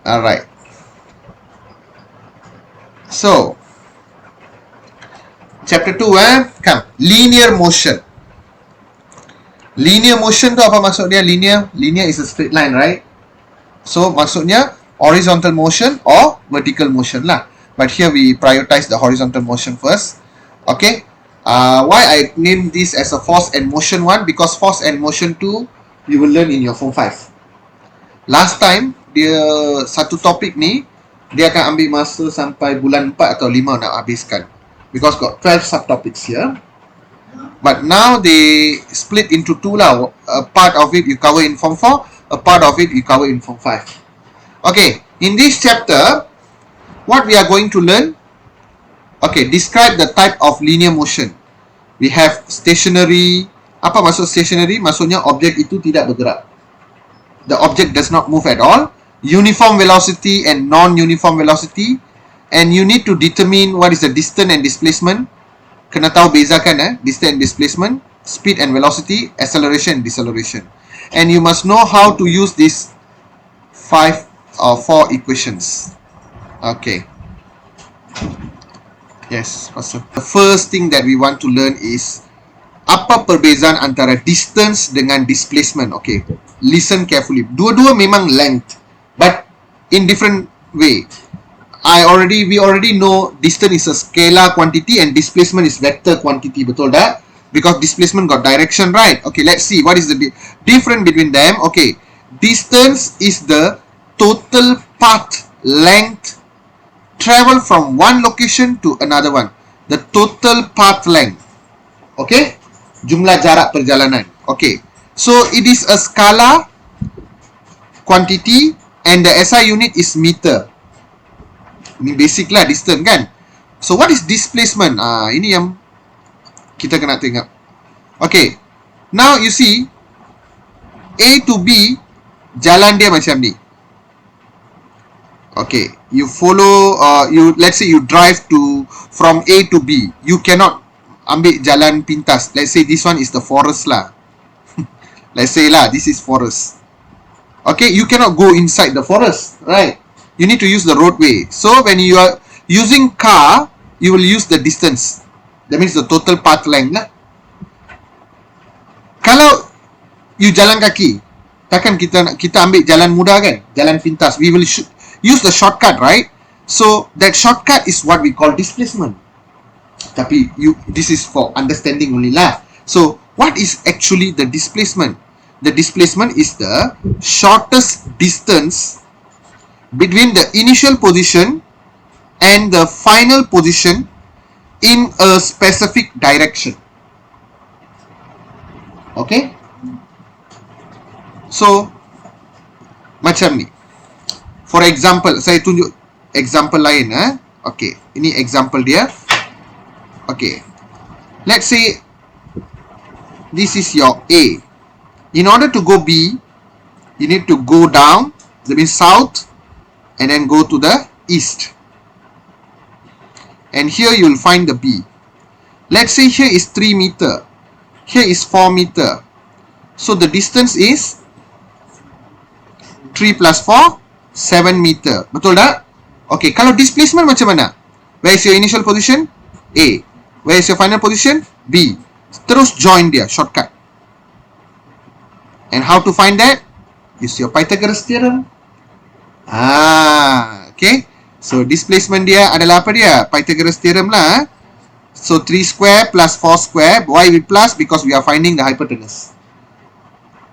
Alright. So, chapter 2 come. Linear motion. Linear motion tu apa maksud dia? Linear is a straight line, right? So, maksudnya horizontal motion or vertical motion lah. But here we prioritize the horizontal motion first. Okay. Why I name this as a force and motion 1? Because force and motion 2 you will learn in your form 5. Last time, dia satu topik ni dia akan ambil masa sampai bulan 4 atau 5 nak habiskan. Because got 12 subtopics here. But now they split into 2 lah. A part of it you cover in form 4, a part of it you cover in form 5. Okay, in this chapter, what we are going to learn? Okay, describe the type of linear motion. We have stationary. Apa maksud stationary? Maksudnya objek itu tidak bergerak. The object does not move at all. Uniform velocity and non-uniform velocity. And you need to determine what is the distance and displacement. Kena tahu bezakan distance and displacement, speed and velocity, acceleration and deceleration. And you must know how to use these 5 or 4 equations. Okay. Yes, Pastor. The first thing that we want to learn is apa perbezaan antara distance dengan displacement. Okay, listen carefully. Dua-dua memang length, but in different way. We already know distance is a scalar quantity and displacement is vector quantity. Betul tak? Because displacement got direction, right? Okay, let's see what is the difference between them. Okay, distance is the total path length travel from one location to another one. The total path length. Okay? Jumlah jarak perjalanan. Okay. So, it is a scalar quantity and the SI unit is meter. Ini basic lah distance kan. So, what is displacement? Ini yang kita kena tengok. Okay. Now, you see, A to B, jalan dia macam ni. Okay, you follow, let's say you drive from A to B. You cannot ambil jalan pintas. Let's say this one is the forest lah. Let's say lah, this is forest. Okay, you cannot go inside the forest, right? You need to use the roadway. So, when you are using car, you will use the distance. That means the total path length lah. Kalau you jalan kaki, takkan kita ambil jalan mudah kan? Jalan pintas. We will use the shortcut, right? So that shortcut is what we call displacement. Tapi this is for understanding only lah. So what is actually the displacement? The displacement is the shortest distance between the initial position and the final position in a specific direction. Okay? So macam ni. For example, saya tunjuk example lain. Okay, ini example dia. Okay, let's say this is your A. In order to go B, you need to go down, that means south, and then go to the east. And here you will find the B. Let's say here is 3 meter. Here is 4 meter. So the distance is 3 plus 4, 7 meter. Betul tak? Okay, kalau displacement macam mana? Where is your initial position? A. Where is your final position? B. Terus join dia, shortcut. And how to find that? Use your Pythagoras theorem. Okay. So, displacement dia adalah apa dia? Pythagoras theorem lah. So, 3 square plus 4 square. Why we plus? Because we are finding the hypotenuse.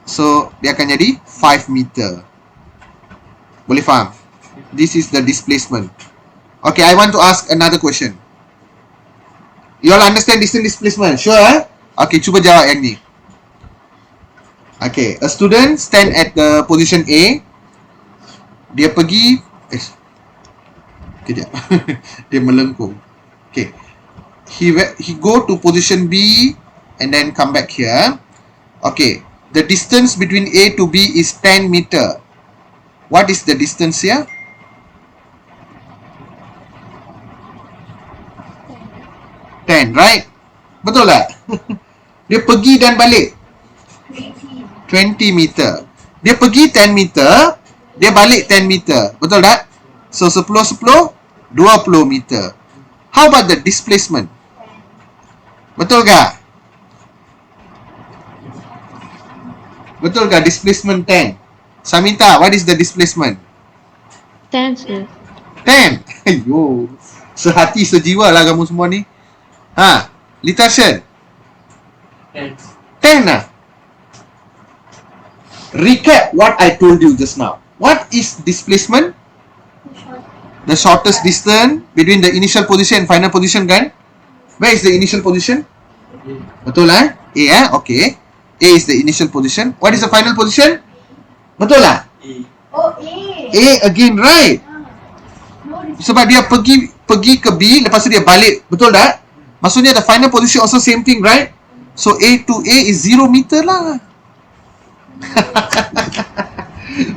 So, dia akan jadi 5 meter. Boleh faham? This is the displacement. Okay, I want to ask another question. You all understand distance displacement? Sure? Okay, cuba jawab yang ni. Okay, a student stand at the position A. Dia pergi... kejap. Dia melengkung. Okay. He go to position B and then come back here. Okay. The distance between A to B is 10 meter. What is the distance here? 10, right? Betul tak? Dia pergi dan balik 20 meter. Dia pergi 10 meter, dia balik 10 meter. Betul tak? So 10 10 20 meter. How about the displacement? Betul tak? Betul tak displacement 10? Samita, what is the displacement? 10, sir. 10. Ayo. Sehati sejiwa lah kamu semua ni. Ha, Litashan. 10 lah. Recap what I told you just now. What is displacement? The shortest distance between the initial position and final position kan? Where is the initial position? Betul lah? A okay. A is the initial position. What is the final position? Betul lah? Oh, A. A again, right? Sebab dia pergi ke B, lepas tu dia balik. Betul tak? Maksudnya the final position also same thing, right? So A to A is 0 meter lah.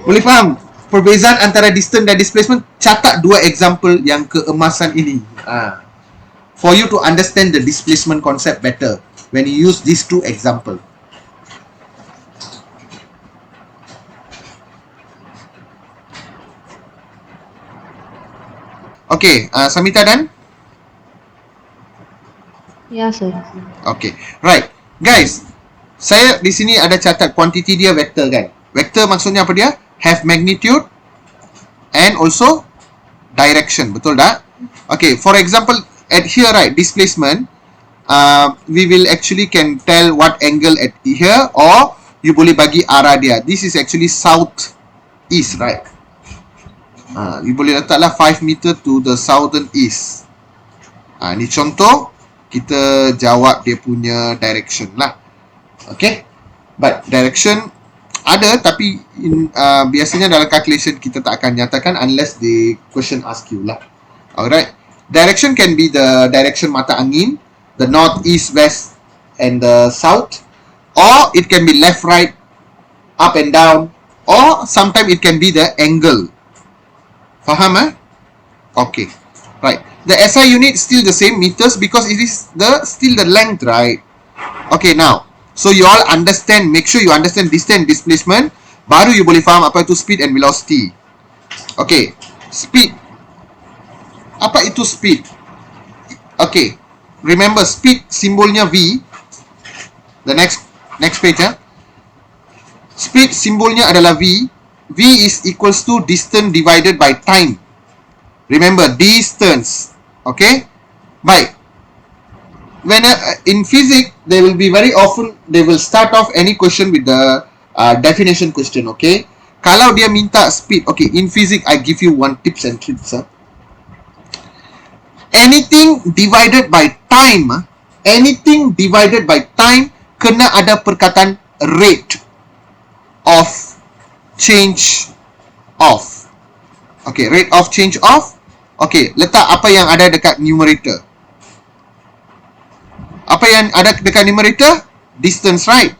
Boleh faham perbezaan antara distance dan displacement? Catat dua example yang keemasan ini. For you to understand the displacement concept better when you use these two example. Okay, Samita dan? Ya, sir. Okay, right. Guys, saya di sini ada catat quantity dia vector kan. Vector maksudnya apa dia? Have magnitude and also direction. Betul tak? Okay, for example, at here right, displacement, we will actually can tell what angle at here or you boleh bagi arah dia. This is actually south east, right? You boleh letaklah 5 meter to the southern east. Ni contoh kita jawab dia punya direction lah. Okay, but direction ada tapi biasanya dalam calculation kita tak akan nyatakan unless the question ask you lah. Alright, direction can be the direction mata angin, the north, east, west and the south, or it can be left, right, up and down, or sometimes it can be the angle. Faham Okay, right. The SI unit still the same meters because it is still the length, right? Okay, now so you all understand, make sure you understand distance, displacement, baru you boleh faham apa itu speed and velocity. Okay, speed. Apa itu speed? Okay, remember speed simbolnya V. The next page Speed simbolnya adalah V. V is equals to distance divided by time. Remember, distance. Okay? Baik. When in physics, they will be very often, they will start off any question with the definition question. Okay? Kalau dia minta speed, okay, in physics, I give you one tips and tricks. Anything divided by time, anything divided by time, kena ada perkataan rate of change of. Okay, rate of change of. Okay, letak apa yang ada dekat numerator. Apa yang ada dekat numerator? Distance, right?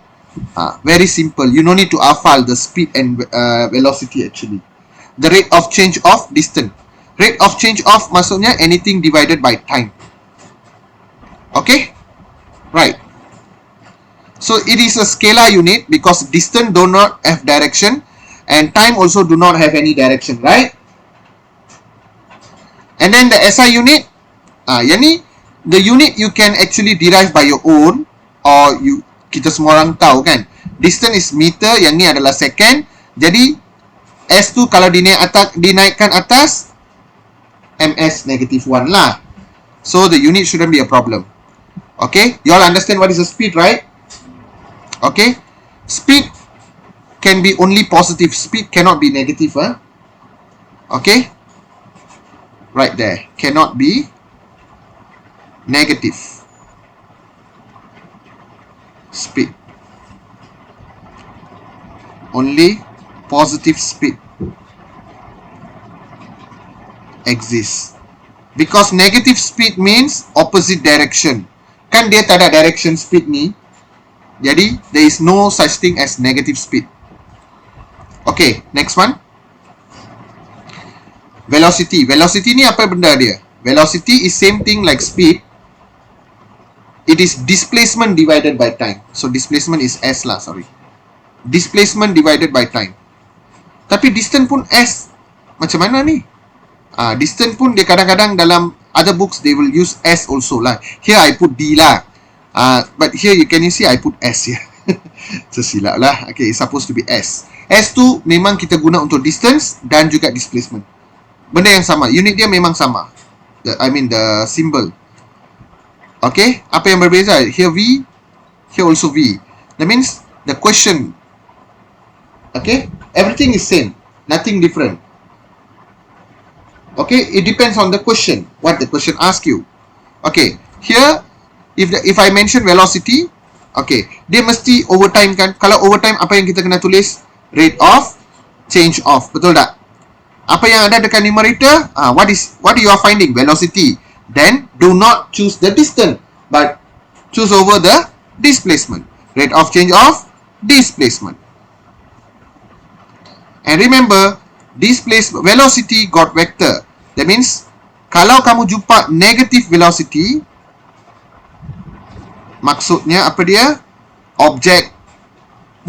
Very simple. You no need to hafal the speed and velocity actually. The rate of change of distance. Rate of change of maksudnya anything divided by time. Okay? Right. So it is a scalar unit because distance do not have direction and time also do not have any direction, right? And then the SI unit, yang ni, the unit you can actually derive by your own or you, kita semua orang tahu kan, distance is meter, yang ni adalah second. Jadi S2 kalau dinaikkan atas, ms -1 lah. So the unit shouldn't be a problem. Okay, you all understand what is the speed, right? Okay, speed can be only positive. Speed cannot be negative. Okay, right there, cannot be negative. Speed, only positive speed exists. Because negative speed means opposite direction. Kan dia tak ada direction speed ni. Jadi there is no such thing as negative speed. Okay, next one. Velocity. Velocity ni apa benda dia? Velocity is same thing like speed. It is displacement divided by time. So displacement is S lah, sorry. Displacement divided by time. Tapi distance pun S. Macam mana ni? Distance pun dia kadang-kadang dalam other books they will use S also lah. Here I put D lah. But here you see I put S here. So silap lah. Okay, it's supposed to be S. S tu memang kita guna untuk distance dan juga displacement. Benda yang sama. Unit dia memang sama. The symbol. Okay, apa yang berbeza? Here V, here also V. That means the question. Okay, everything is same. Nothing different. Okay, it depends on the question. What the question asks you. Okay, here if I mention velocity, okay, dia mesti overtime kan. Kalau overtime, apa yang kita kena tulis? Rate of change of. Betul tak? Apa yang ada dekat numerator? What you are finding? Velocity. Then do not choose the distance, but choose over the displacement. Rate of change of displacement. And remember, velocity got vector. That means, kalau kamu jumpa negative velocity, maksudnya apa dia? Object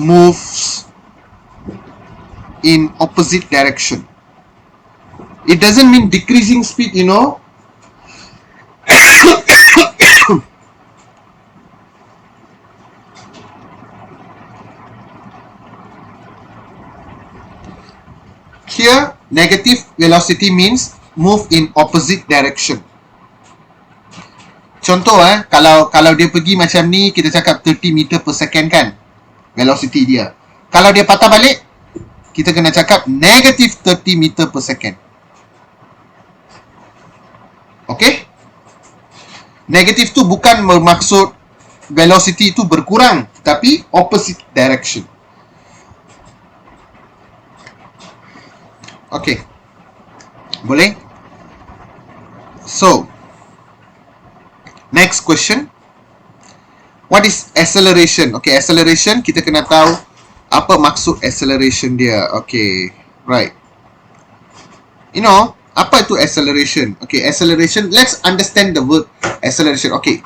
moves in opposite direction. It doesn't mean decreasing speed, you know. Here, negative velocity means move in opposite direction. Contoh kalau dia pergi macam ni, kita cakap 30 meter per second kan, velocity dia. Kalau dia patah balik, kita kena cakap negative 30 meter per second. Okay? Negative tu bukan bermaksud velocity tu berkurang, tapi opposite direction. Okay. Boleh? So, next question. What is acceleration? Okay, acceleration kita kena tahu apa maksud acceleration dia. Okay, right. You know, apa itu acceleration? Okay, acceleration, let's understand the word acceleration. Okay.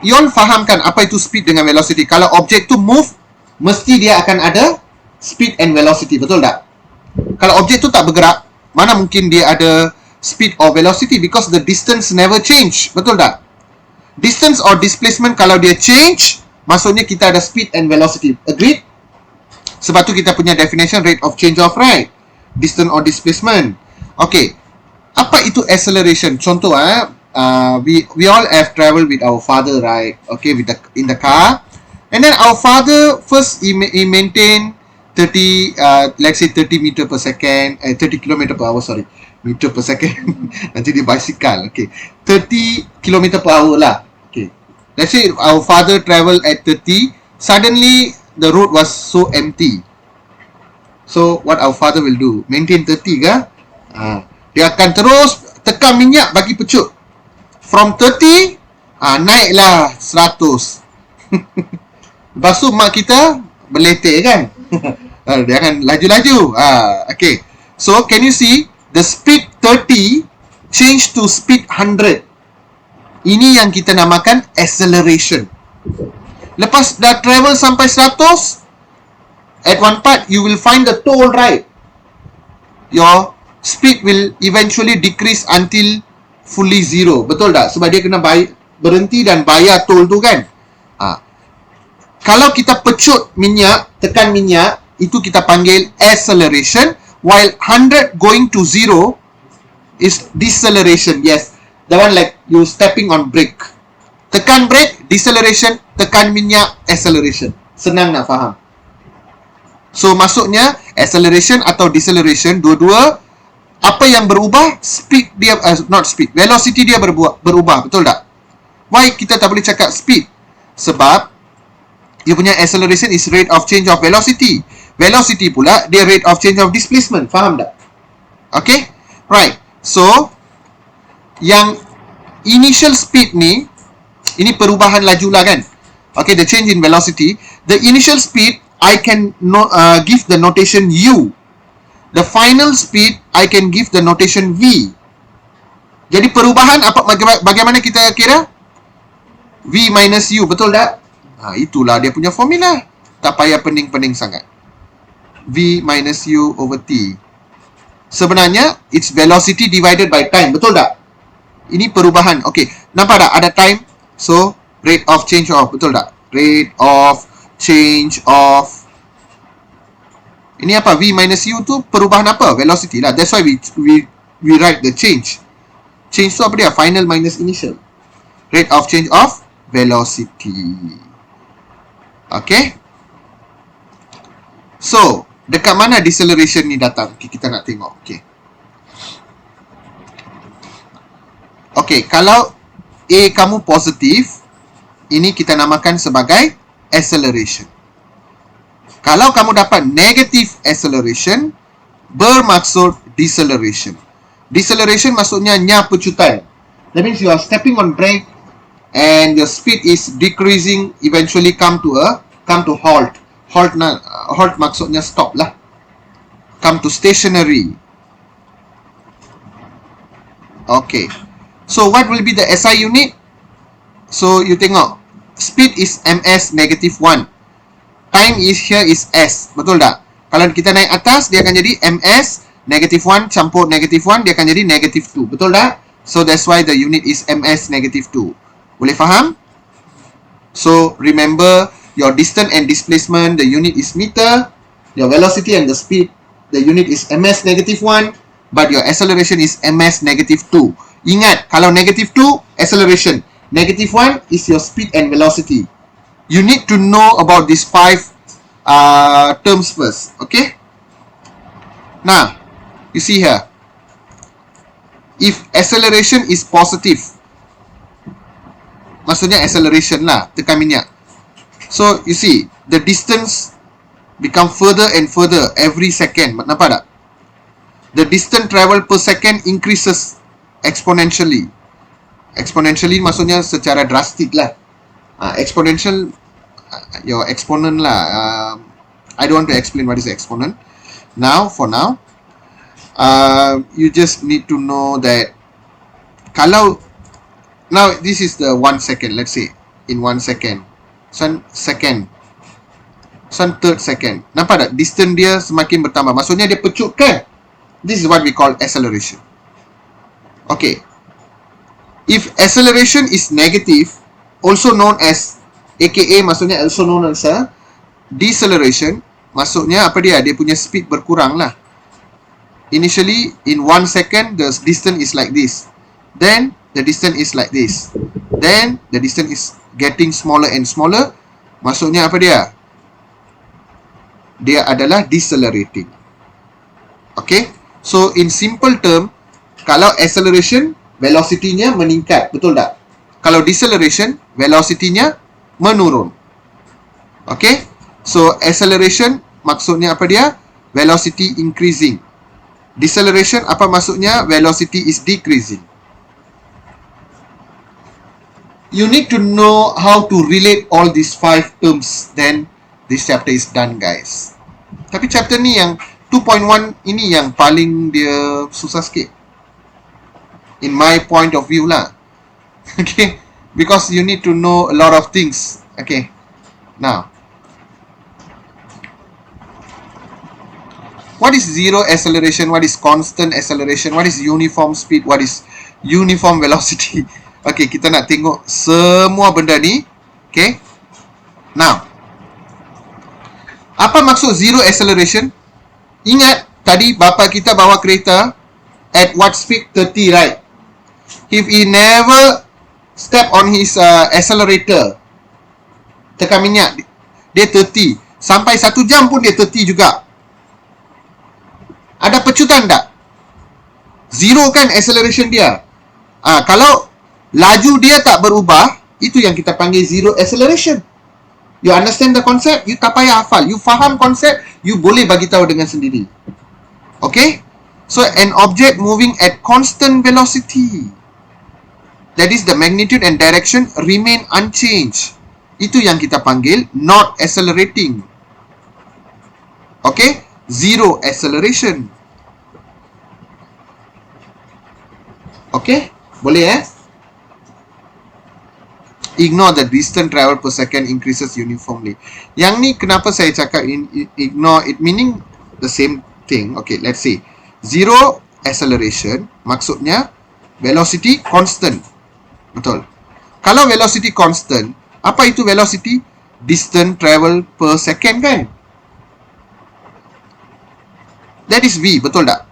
You all fahamkan apa itu speed dengan velocity. Kalau objek tu move, mesti dia akan ada speed and velocity, betul tak? Kalau objek tu tak bergerak, mana mungkin dia ada speed or velocity, because the distance never change, betul tak? Distance or displacement kalau dia change, maksudnya kita ada speed and velocity. Agreed? Sebab tu kita punya definition rate of change of, right? Distance or displacement. Okay. Apa itu acceleration? Contoh we all have traveled with our father, right? Okay, in the car. And then our father first he maintain 30 let's say 30 meter per second, 30 km per hour, sorry. Meter per second. Nanti dia bicycle. Okay. 30 km per hour lah. Okay. Let's say our father travel at 30. Suddenly, the road was so empty. So, what our father will do? Maintain 30 ke? Dia akan terus tekan minyak bagi pecut. From 30, naiklah 100. Lepas tu, mak kita berletek kan? Dia akan laju-laju. Okay. So, can you see? The speed 30 change to speed 100. Ini yang kita namakan acceleration. Lepas dah travel sampai 100, at one part you will find the toll, right? Your speed will eventually decrease until fully zero. Betul tak? Sebab dia kena berhenti dan bayar toll tu kan? Kalau kita pecut minyak, tekan minyak, itu kita panggil acceleration. While 100 going to 0 is deceleration. Yes, the one like you stepping on brake. Tekan brake, deceleration. Tekan minyak, acceleration. Senang nak faham. So maksudnya acceleration atau deceleration, dua-dua apa yang berubah? Speed dia, not speed, velocity dia berubah. Betul tak? Why kita tak boleh cakap speed? Sebab dia punya acceleration is rate of change of velocity. Velocity pula dia rate of change of displacement. Faham tak? Okay? Right. So, yang initial speed ni, ini perubahan laju lah kan? Okay, the change in velocity. The initial speed, I can give the notation U. The final speed, I can give the notation V. Jadi perubahan, bagaimana kita kira? V minus U, betul tak? Itulah dia punya formula. Tak payah pening-pening sangat. V minus U over T. Sebenarnya, it's velocity divided by time. Betul tak? Ini perubahan. Okay, nampak tak? Ada time. So, rate of change of. Betul tak? Rate of change of. Ini apa? V minus U tu perubahan apa? Velocity lah. That's why we write the change. Change tu apa dia? Final minus initial. Rate of change of velocity. Okay. So, dekat mana deceleration ni datang? Okay, kita nak tengok. Okay. Okay, kalau A kamu positif, ini kita namakan sebagai acceleration. Kalau kamu dapat negative acceleration, bermaksud deceleration. Deceleration maksudnya pecutan. That means you are stepping on brake and your speed is decreasing, eventually come to halt. Halt maksudnya stop lah. Come to stationary. Okay. So what will be the SI unit? So you tengok, speed is ms negative 1. Time is here is s. Betul tak? Kalau kita naik atas, dia akan jadi ms negative 1 campur negative 1, dia akan jadi negative 2. Betul tak? So that's why the unit is ms negative 2. Boleh faham? So remember, your distance and displacement, the unit is meter. Your velocity and the speed, the unit is ms negative 1. But your acceleration is ms negative 2. Ingat, kalau negative 2, acceleration. Negative 1 is your speed and velocity. You need to know about these 5 terms first. Okay? Now, you see here. If acceleration is positive, maksudnya acceleration lah, tekan minyak. So, you see, the distance become further and further every second. Nampak tak? The distance travel per second increases exponentially. Exponentially maksudnya secara drastik lah. Exponential, your exponent lah. I don't want to explain what is the exponent. Now, for now, you just need to know that kalau, now this is the 1 second, let's say, in 1 second. Some third second. Nampak tak? Distance dia semakin bertambah. Maksudnya dia pecutkan. This is what we call acceleration. Okay. If acceleration is negative, also known as, aka maksudnya also known as deceleration, maksudnya apa dia? Dia punya speed berkurang lah. Initially, in 1 second, the distance is like this. Then, the distance is like this. Then, the distance is getting smaller and smaller. Maksudnya apa dia? Dia adalah decelerating. Okay? So, in simple term, kalau acceleration, velocity-nya meningkat. Betul tak? Kalau deceleration, velocity-nya menurun. Okay? So, acceleration, maksudnya apa dia? Velocity increasing. Deceleration, apa maksudnya? Velocity is decreasing. You need to know how to relate all these 5 terms. Then, this chapter is done, guys. Tapi chapter ni yang 2.1 ini yang paling dia susah sikit. In my point of view lah. Okay. Because you need to know a lot of things. Okay. Now. What is zero acceleration? What is constant acceleration? What is uniform speed? What is uniform velocity? Okay, kita nak tengok semua benda ni. Okay. Now. Apa maksud zero acceleration? Ingat, tadi bapa kita bawa kereta at what speed? 30, right? If he never step on his accelerator, tekan minyak, dia 30. Sampai 1 jam pun dia 30 juga. Ada pecutan tak? Zero kan acceleration dia. Kalau laju dia tak berubah, itu yang kita panggil zero acceleration. You understand the concept? You tak payah hafal. You faham konsep, you boleh bagi tahu dengan sendiri. Okay? So, an object moving at constant velocity, that is the magnitude and direction remain unchanged. Itu yang kita panggil not accelerating. Okay? Zero acceleration. Okay? Boleh Ignore the distance travel per second increases uniformly. Yang ni kenapa saya cakap ignore it, meaning the same thing. Okay, let's see. Zero acceleration maksudnya velocity constant. Betul. Kalau velocity constant, apa itu velocity? Distance travel per second kan? That is V, betul tak?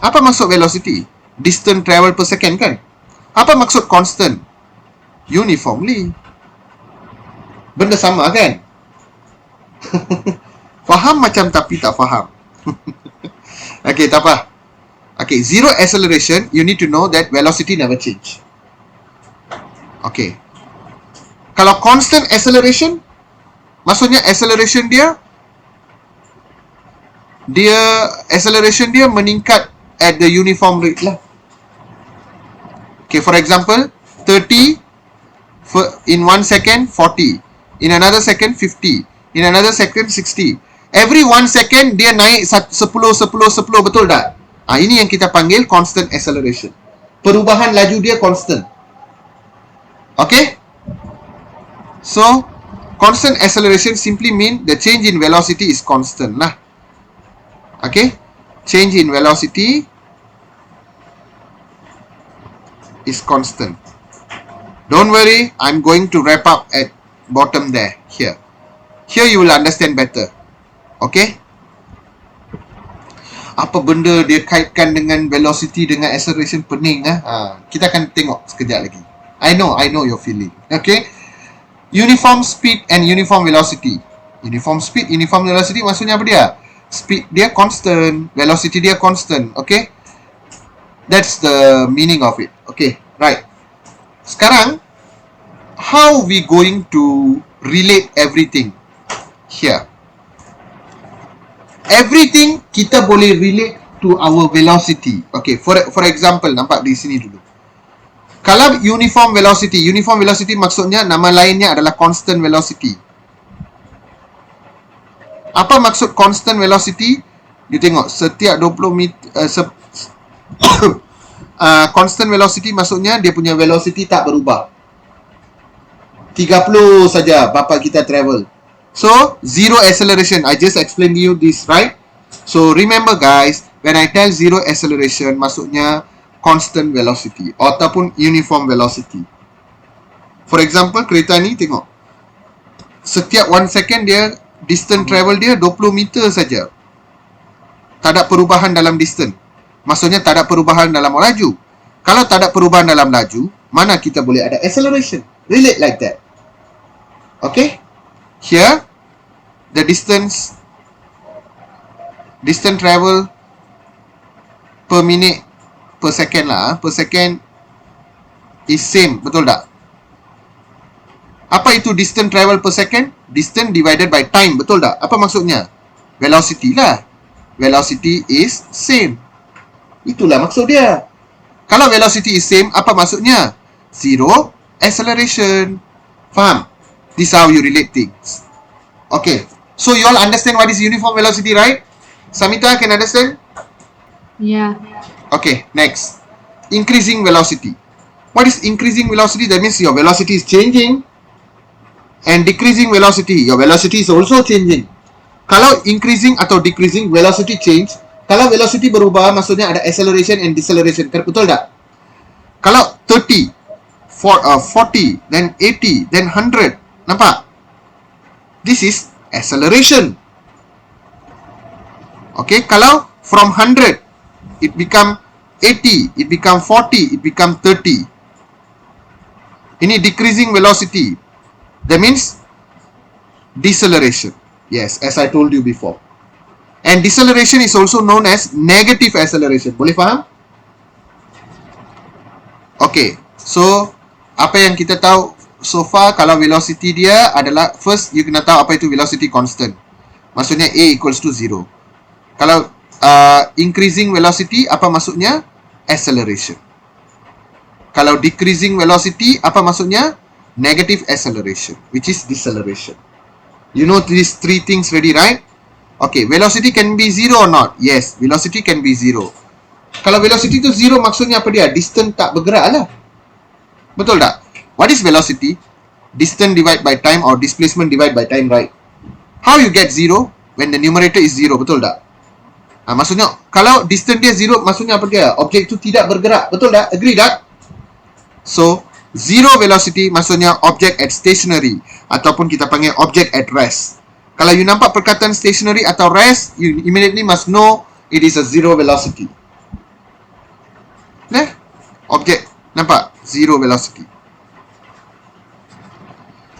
Apa maksud velocity? Distance travel per second kan? Apa maksud constant? Uniformly. Benda sama kan? Faham macam tapi tak faham. Okay, tak apa. Okay, zero acceleration, you need to know that velocity never change. Okay. Kalau constant acceleration, maksudnya acceleration dia acceleration dia meningkat at the uniform rate lah. Okay, for example, 30 in 1 second 40, in another second 50, in another second 60. Every 1 second dia naik 10 betul tak? Ini yang kita panggil constant acceleration. Perubahan laju dia constant. Okay? So, constant acceleration simply mean the change in velocity is constant lah. Okay? Change in velocity is constant. Don't worry, I'm going to wrap up at bottom there. Here you will understand better. Okay? Apa benda dia kaitkan dengan velocity dengan acceleration, pening kita akan tengok sekejap lagi. I know your feeling. Okay? Uniform speed and uniform velocity. Uniform speed, uniform velocity maksudnya apa dia? Speed dia constant, velocity dia constant. Okay? That's the meaning of it. Okay, right. Sekarang, how we going to relate everything here? Everything kita boleh relate to our velocity. Okay, for example, nampak di sini dulu. Kalau uniform velocity maksudnya nama lainnya adalah constant velocity. Apa maksud constant velocity? You tengok, setiap 20 meter constant velocity maksudnya dia punya velocity tak berubah. 30 saja bapa kita travel. So, zero acceleration. I just explained to you this, right? So, remember guys, when I tell zero acceleration, maksudnya constant velocity ataupun uniform velocity. For example, kereta ni tengok. Setiap 1 second dia, distance travel dia 20 meter saja. Tak ada perubahan dalam distance. Maksudnya tak ada perubahan dalam laju. Kalau tak ada perubahan dalam laju, mana kita boleh ada acceleration? Relate like that. Okay? Here, the distance travel per minute, per second lah. Per second is same. Betul tak? Apa itu distance travel per second? Distance divided by time. Betul tak? Apa maksudnya? Velocity lah. Velocity is same. Itulah maksud dia. Kalau velocity is same, apa maksudnya? Zero acceleration. Faham? This is how you relate things. Okay. So you all understand what is uniform velocity, right? Samita can understand? Yeah. Okay, next. Increasing velocity. What is increasing velocity? That means your velocity is changing. And decreasing velocity, your velocity is also changing. Kalau increasing atau decreasing, velocity change. Kalau velocity berubah, maksudnya ada acceleration and deceleration. Betul tak? Kalau 30, 40, then 80, then 100. Nampak? This is acceleration. Okay, kalau from 100, it become 80, it become 40, it become 30. Ini decreasing velocity. That means deceleration. Yes, as I told you before. And deceleration is also known as negative acceleration. Boleh faham? Okay, so apa yang kita tahu so far, kalau velocity dia adalah, first you kena tahu apa itu velocity constant. Maksudnya A equals to 0. Kalau increasing velocity, apa maksudnya? Acceleration. Kalau decreasing velocity, apa maksudnya? Negative acceleration, which is deceleration. You know these three things ready, right? Okay, velocity can be 0 or not? Yes, velocity can be 0. Kalau velocity itu 0, maksudnya apa dia? Distance tak bergerak lah. Betul tak? What is velocity? Distance divided by time or displacement divided by time, right? How you get 0? when the numerator is 0, betul tak? Maksudnya kalau distance dia 0, maksudnya apa dia? Objek itu tidak bergerak, betul tak? Agree tak? So, zero velocity maksudnya object at stationary ataupun kita panggil object at rest. Kalau you nampak perkataan stationary atau rest, you immediately must know it is a zero velocity. Nah, object nampak zero velocity.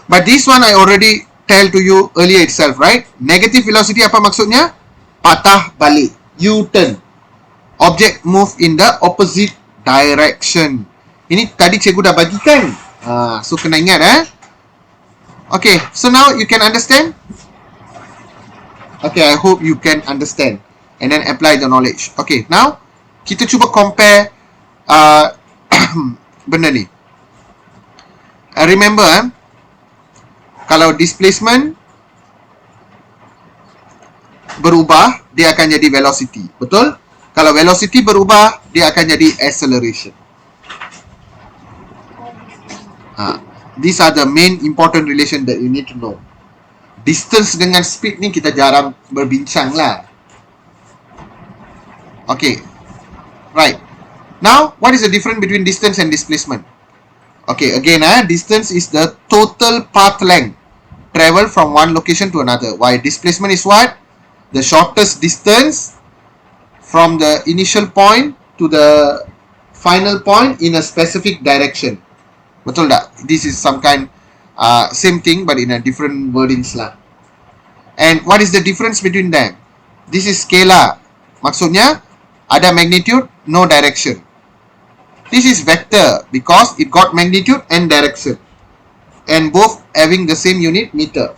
But this one I already tell to you earlier itself, right? Negative velocity apa maksudnya? Patah balik, U-turn. Object move in the opposite direction. Ini tadi cikgu dah bagikan. So kena ingat Okay, so now you can understand? Okay, I hope you can understand and then apply the knowledge. Okay, now kita cuba compare benda ni. Remember kalau displacement berubah, dia akan jadi velocity. Betul? Kalau velocity berubah, dia akan jadi acceleration. These are the main important relation that you need to know. Distance dengan speed ni kita jarang berbincang lah. Okay. Right. Now, what is the difference between distance and displacement? Okay, again, distance is the total path length travel from one location to another. While displacement is what? The shortest distance from the initial point to the final point in a specific direction. Betul tak? This is some kind same thing but in a different wordings lah. And what is the difference between them? This is scalar. Maksudnya ada magnitude, no direction. This is vector because it got magnitude and direction. And both having the same unit, meter.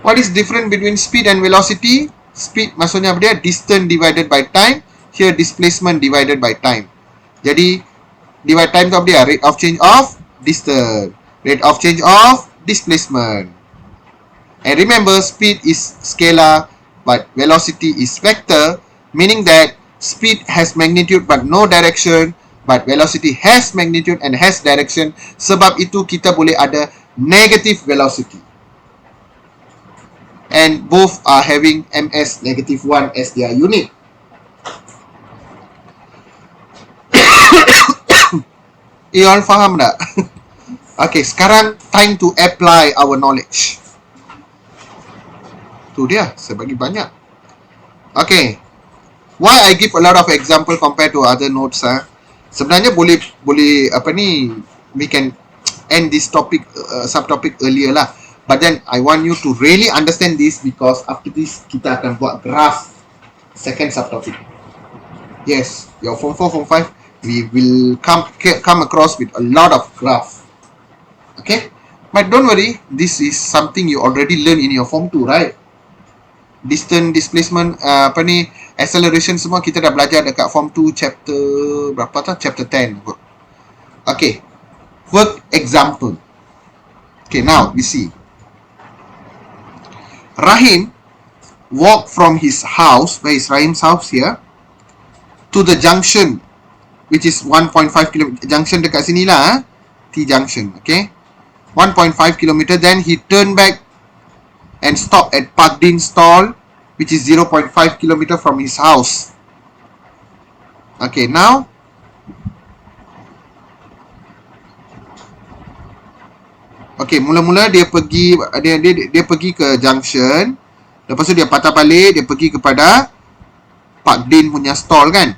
What is different between speed and velocity? Speed maksudnya apa dia? Distance divided by time. Here displacement divided by time. Jadi divide time tu apa dia? Rate of change of distance. Rate of change of displacement. And remember, speed is scalar but velocity is vector, meaning that speed has magnitude but no direction, but velocity has magnitude and has direction. Sebab itu kita boleh ada negative velocity. And both are having ms -1 as their unit. You all faham tak? Okay, sekarang time to apply our knowledge. Tu dia, saya bagi banyak. Okay. Why I give a lot of example compared to other notes sebenarnya boleh apa ni, we can end this topic subtopic earlier lah, but then I want you to really understand this because after this kita akan buat graph second subtopic. Yes, your form 4 form 5 we will come across with a lot of graph. Okay, but don't worry, this is something you already learn in your form 2, right? Distance, displacement, apa ni, acceleration semua kita dah belajar dekat form 2 chapter berapa tu? Chapter 10. Okay. Work example. Okay, now we see. Rahim walked from his house, where is Rahim's house here, to the junction, which is 1.5 km. Junction dekat sini lah, T junction, okay? 1.5 km. Then he turned back and stop at Park Din stall, which is 0.5 km from his house. Okay, now okay, mula-mula dia pergi dia pergi ke junction, lepas tu dia patah balik, dia pergi kepada Park Din punya stall kan.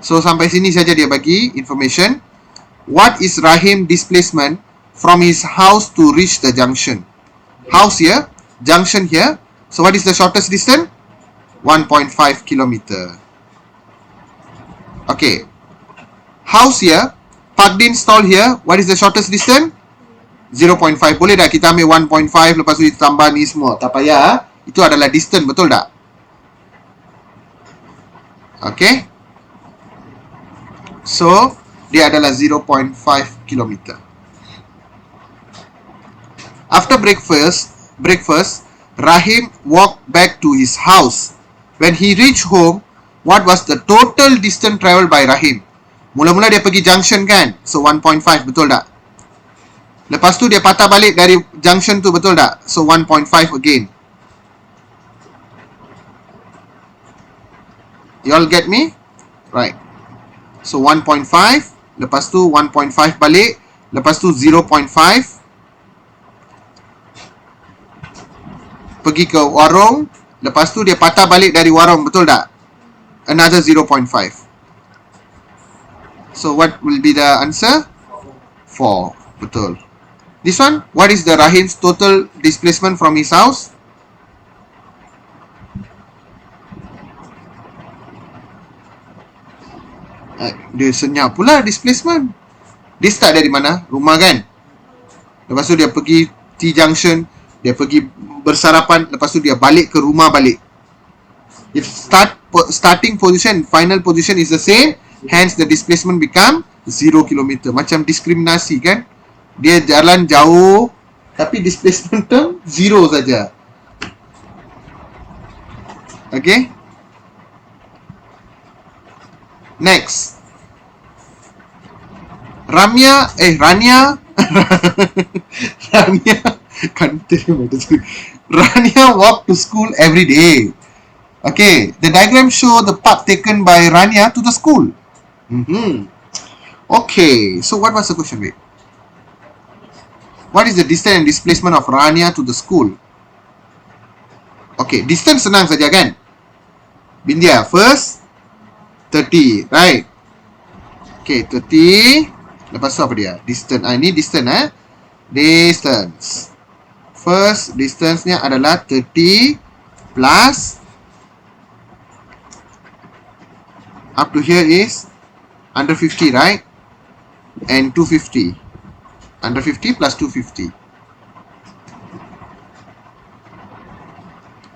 So sampai sini saja dia bagi information. What is Rahim displacement from his house to reach the junction? House here, junction here. So what is the shortest distance? 1.5 km. Okay. House here, Park Din stall here. What is the shortest distance? 0.5. Boleh tak kita ambil 1.5 lepas tu ditambah ni semua? Tak payah. Itu adalah distance, betul tak? Okay. So dia adalah 0.5 km. After breakfast, Rahim walked back to his house. When he reached home, what was the total distance travelled by Rahim? Mula-mula dia pergi junction kan? So 1.5, betul tak? Lepas tu dia patah balik dari junction tu, betul tak? So 1.5 again. You all get me? Right. So 1.5, lepas tu 1.5 balik, lepas tu 0.5 pergi ke warung, lepas tu dia patah balik dari warung, betul tak? Another 0.5. So what will be the answer? 4. Betul. This one, what is the Rahim's total displacement from his house? Dia senyap pula displacement. Dia start dari mana? Rumah kan? Lepas tu dia pergi T-junction, dia pergi bersarapan, lepas tu dia balik ke rumah balik. If starting position, final position is the same, hence the displacement become 0 km. Macam diskriminasi kan? Dia jalan jauh, tapi displacement term 0 saja. Okay? Next. Rania Rania walk to school every day. Okay, the diagram show the path taken by Rania to the school. Okay, so what was the question? Wait. What is the distance and displacement of Rania to the school? Okay, distance senang saja kan? Bindia, first 30, right? Okay, 30. Lepas tu apa dia? Distance. Ini distance Distance. First distance-nya adalah 30 plus up to here is under 50, right? And 250. Under 50 plus 250.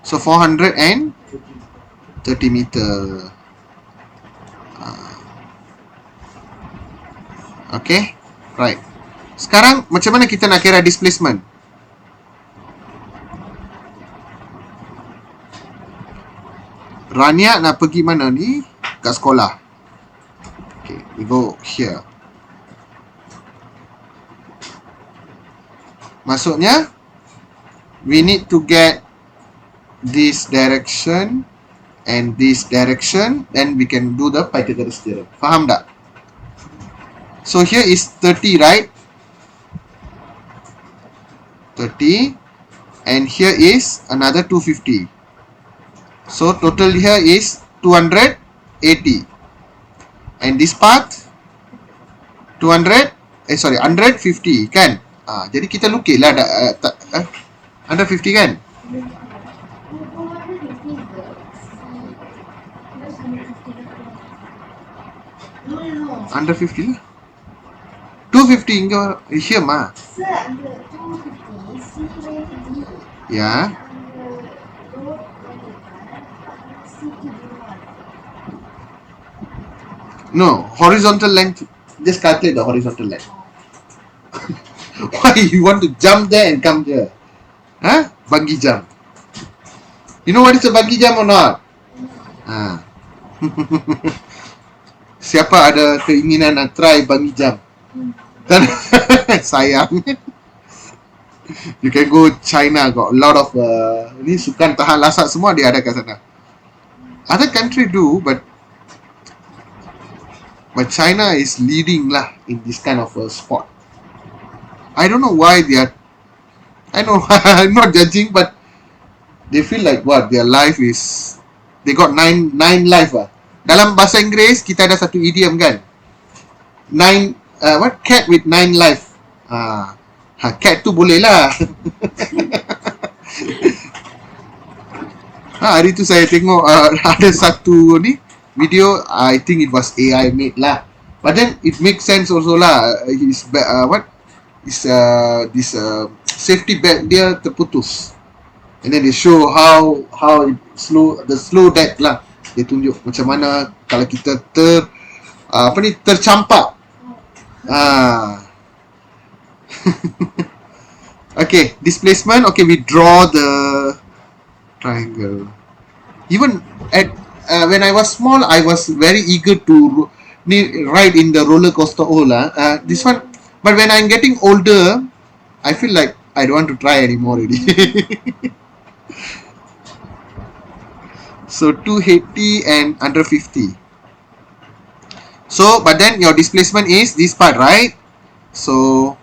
So 430 meter. Okay, right. Sekarang macam mana kita nak kira displacement? Rania nak pergi mana ni? Kat sekolah. Okay, we go here. Maksudnya, we need to get this direction and this direction, then we can do the Pythagoras theorem. Faham tak? So here is 30, right? 30. And here is another 250. So total here is 280. And this part 150 kan? Jadi kita lukis lah 150 kan? 150 lah. 250 இங்க விஷயமா? Yeah. No, horizontal length. Just calculate the horizontal length. Why you want to jump there and come here? Huh? Bungee jump. You know what is a bungee jump or not? Siapa ada keinginan nak try bungee jump? Kan? Sayang. You can go China, got a lot of ni sukan tahan lasak semua dia ada kat sana. Other country do, but China is leading lah in this kind of sport. I don't know why they are. I know I'm not judging, but they feel like what their life is. They got nine life ah. Dalam bahasa Inggeris kita ada satu idiom kan. What cat with 9 life. Cat tu boleh lah. Hari tu saya tengok ada satu ni video, I think it was AI made lah. But then it makes sense also lah. This safety belt dia terputus. And then they show how it slow death lah. Dia tunjuk macam mana kalau kita tercampak. Okay, displacement. Okay, we draw the triangle. Even at when I was small, I was very eager to ride in the roller coaster. This one, but when I'm getting older, I feel like I don't want to try anymore already. So 280 and under 50. So, but then your displacement is this part, right? So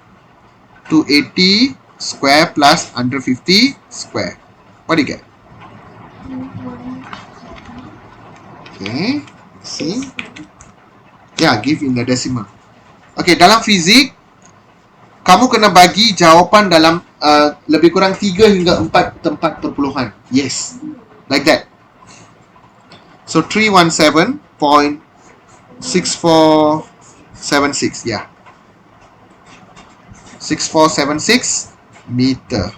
280 square plus under 50 square. What do you get? Okay, see? Yeah, give in the decimal. Okay, dalam fizik, kamu kena bagi jawapan dalam lebih kurang 3 hingga 4 tempat perpuluhan. Yes, like that. So 317.6476, yeah. 6476 meter.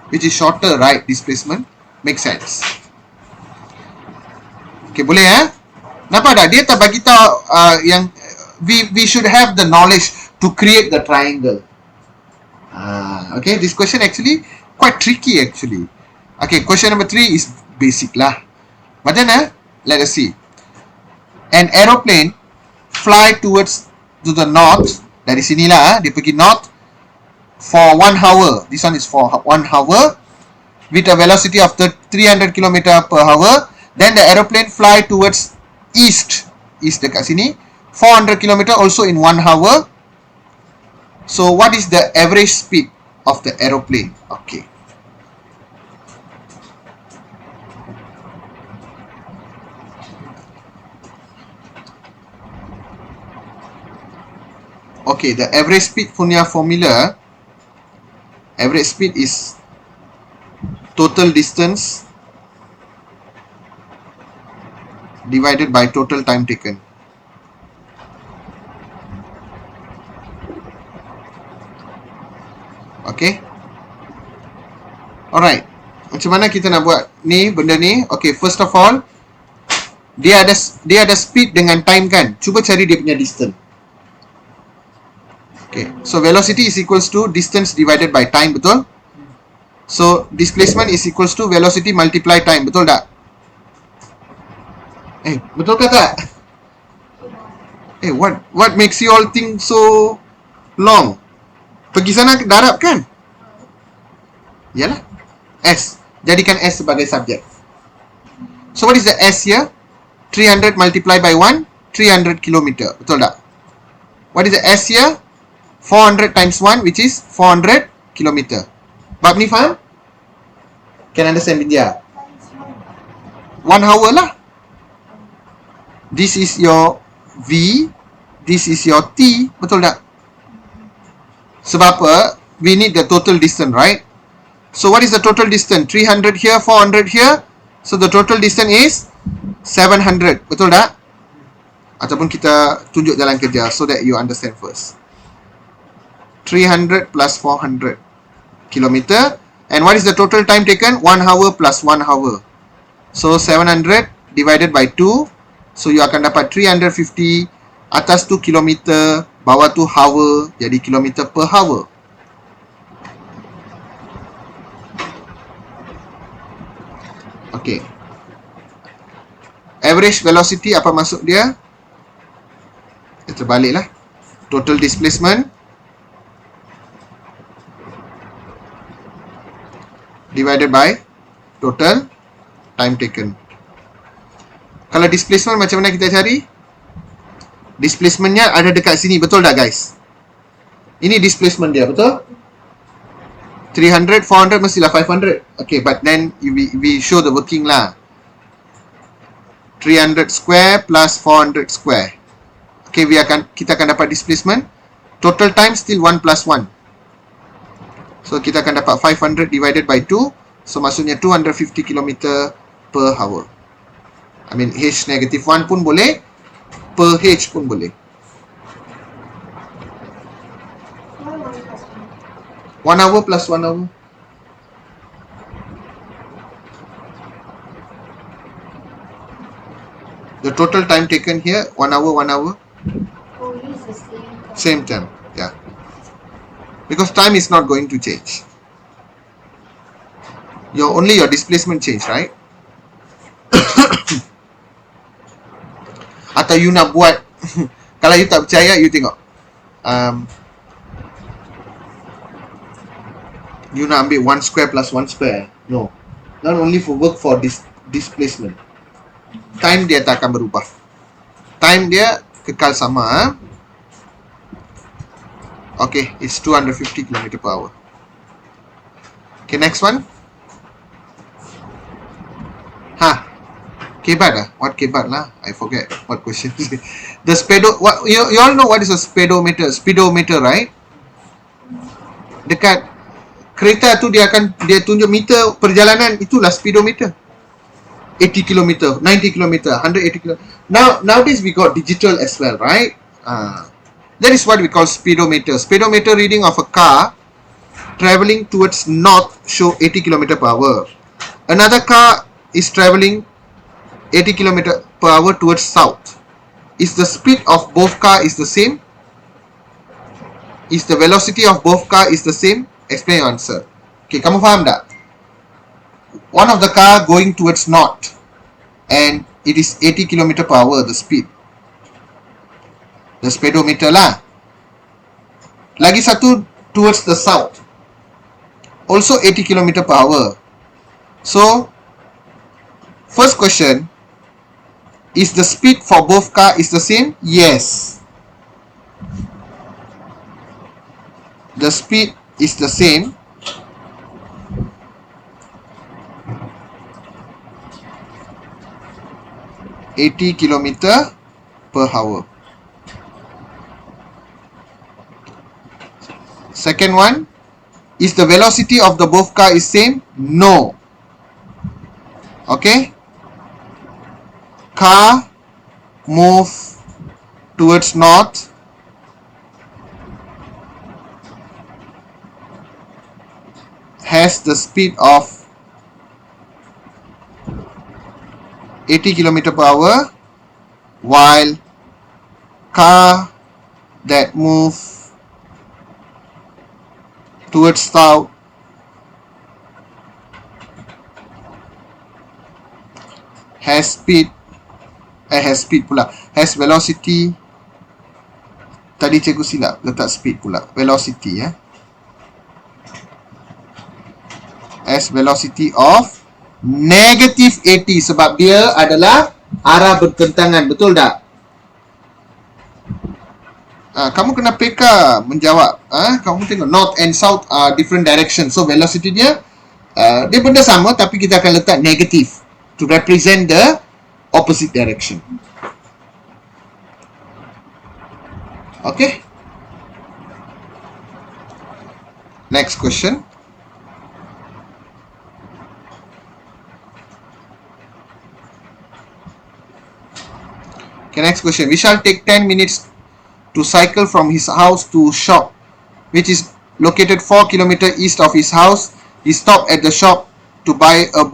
Which is shorter, right? Displacement. Makes sense. Okay, boleh nampak tak? Dia tak bagi tahu yang we should have the knowledge to create the triangle. Okay, this question actually quite tricky actually. Okay, question number 3 is basic lah. But then let us see. An aeroplane fly towards to the north. Dari sinilah dia pergi north for 1 hour. This one is for 1 hour with a velocity of 300 km per hour. Then the aeroplane fly towards east. East dekat sini. 400 km also in 1 hour. So what is the average speed of the aeroplane? Okay. Okay, the average speed punya formula, average speed is total distance divided by total time taken. Okay. Alright. Macam mana kita nak buat ni benda ni? Okay, first of all, dia ada speed dengan time kan? Cuba cari dia punya distance. Okay, so velocity is equals to distance divided by time, betul? So displacement is equals to velocity multiply time, betul tak? Betul ke tak? What makes you all think so long? Pergi sana darab kan? Yalah. S. Jadikan S sebagai subjek. So what is the S here? 300 multiplied by 1, 300 km. Betul tak? What is the S here? 400 times 1, which is 400 km. Bab ni faham? Can understand Vidya? 1 hour lah. This is your V. This is your T. Betul tak? Sebab apa? We need the total distance, right? So what is the total distance? 300 here, 400 here. So the total distance is 700. Betul tak? Ataupun kita tunjuk jalan kerja so that you understand first. 300 plus 400 kilometer. And what is the total time taken? 1 hour plus 1 hour. So 700 divided by 2. So you akan dapat 350. Atas tu kilometer, bawah tu hour, jadi kilometer per hour. Okay. Average velocity apa maksud dia? Kita baliklah. Total displacement divided by total time taken. Kalau displacement macam mana kita cari? Displacementnya ada dekat sini, betul tak guys? Ini displacement dia, betul? 300, 400 mestilah 500. Okay, but then we show the working lah. 300 square plus 400 square. Okay, kita akan dapat displacement. Total time still 1 plus 1. So kita akan dapat 500 divided by 2. So maksudnya 250 km per hour. I mean H negative 1 pun boleh, per H pun boleh. 1 hour plus 1 hour. The total time taken here, 1 hour, 1 hour. Oh, use the Same time, yeah. Because time is not going to change. Only your displacement change, right? Atau you nak buat kalau you tak percaya, you tengok You nak ambil 1 square plus 1 square. No. Not only for work for displacement. Time dia tak akan berubah. Time dia kekal sama. Okay, it's 250 km per hour. Okay, next one. Kebat lah. What kebat lah? I forget what question. The what you all know what is a speedometer? Speedometer, right? Dekat kereta tu dia tunjuk meter perjalanan, itulah speedometer. 80 km, 90 km, 180 km. Nowadays we got digital as well, right? That is what we call speedometer. Speedometer reading of a car traveling towards north show 80 km per hour. Another car is traveling 80 km per hour towards south. Is the speed of both car is the same? Is the velocity of both car is the same? Explain your answer. Okay, kamu faham tak? One of the car going towards north and it is 80 km per hour the speed. The speedometer lah. Lagi satu towards the south. Also 80 km per hour. So, first question, is the speed for both car is the same? Yes. The speed is the same. (80 km per hour). Second one, is the velocity of the both car is same? No. Okay. Car move towards north. Has the speed of 80 km per hour, while car that move towards south has velocity. Tadi cikgu silap letak speed pula, velocity ya. Has velocity of negative 80 sebab dia adalah arah bertentangan, betul tak? Kamu kena peka menjawab. Kamu tengok north and south are different direction, so velocity dia dia benda sama tapi kita akan letak negative to represent the opposite direction. Okay. Next question. Okay, next question. We shall take 10 minutes to cycle from his house to shop, which is located 4 km east of his house. He stopped at the shop to buy a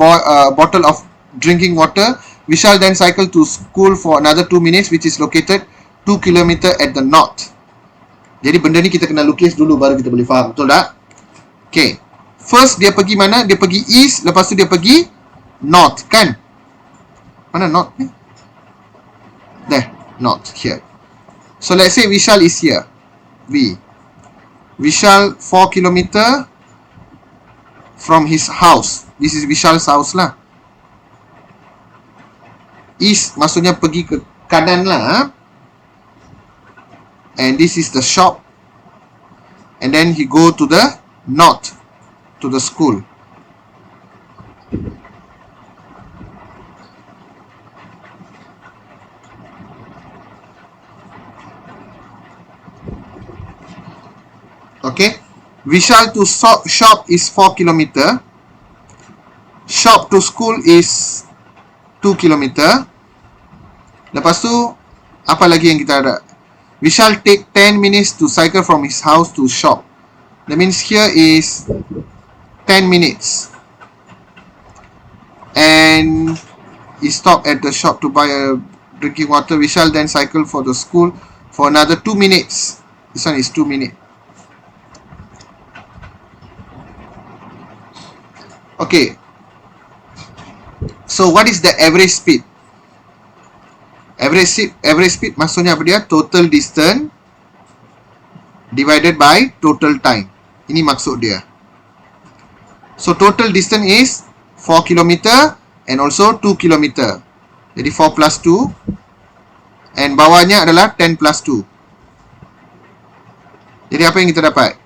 bottle of drinking water. We shall then cycle to school for another 2 minutes, which is located 2 km at the north. Jadi benda ni kita kena lukis dulu baru kita boleh faham, betul tak? Okay. First dia pergi mana? Dia pergi east, lepas tu dia pergi north, kan? Mana north ni? There, north, here. So let's say Vishal is here. Vishal 4 km from his house. This is Vishal's house lah. East maksudnya pergi ke kanan lah. And this is the shop. And then he go to the north, to the school. Okay. Vishal to shop is 4 km. Shop to school is 2 km. Lepas tu, apa lagi yang kita ada? We shall take 10 minutes to cycle from his house to shop. That means here is 10 minutes. And he stopped at the shop to buy a drinking water. We shall then cycle for the school for another 2 minutes. This one is 2 minutes. Okay. So what is the average speed? Average speed maksudnya apa dia? Total distance divided by total time. Ini maksud dia. So total distance is 4 km and also 2 km. Jadi 4 plus 2 and bawahnya adalah 10 plus 2. Jadi apa yang kita dapat?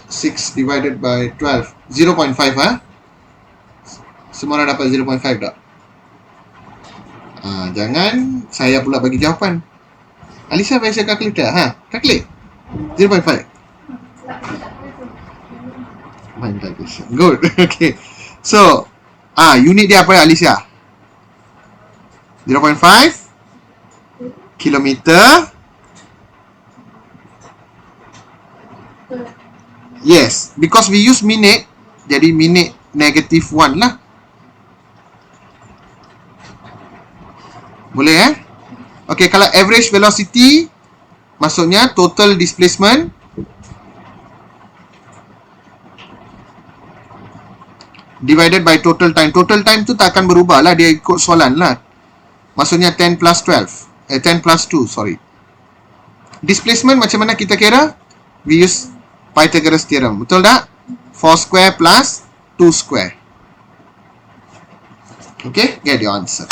6 divided by 12. 0.5 ha? Semua orang dapat 0.5 tak? Jangan saya pula bagi jawapan. Alisa bagi saya calculator. Calculate. 0.5. Mind calculation. Good. Okay. So, unit dia apa Alicia? 0.5 kilometer. Yes, because we use minute, jadi minute negative 1 lah. Boleh Okay, kalau average velocity, maksudnya total displacement divided by total time. Total time tu tak akan berubah lah, dia ikut soalan lah. Maksudnya 10 plus 12. 10 plus 2, sorry. Displacement macam mana kita kira? We use Pythagoras theorem. Betul tak? 4 square plus 2 square. Okay, get your answer.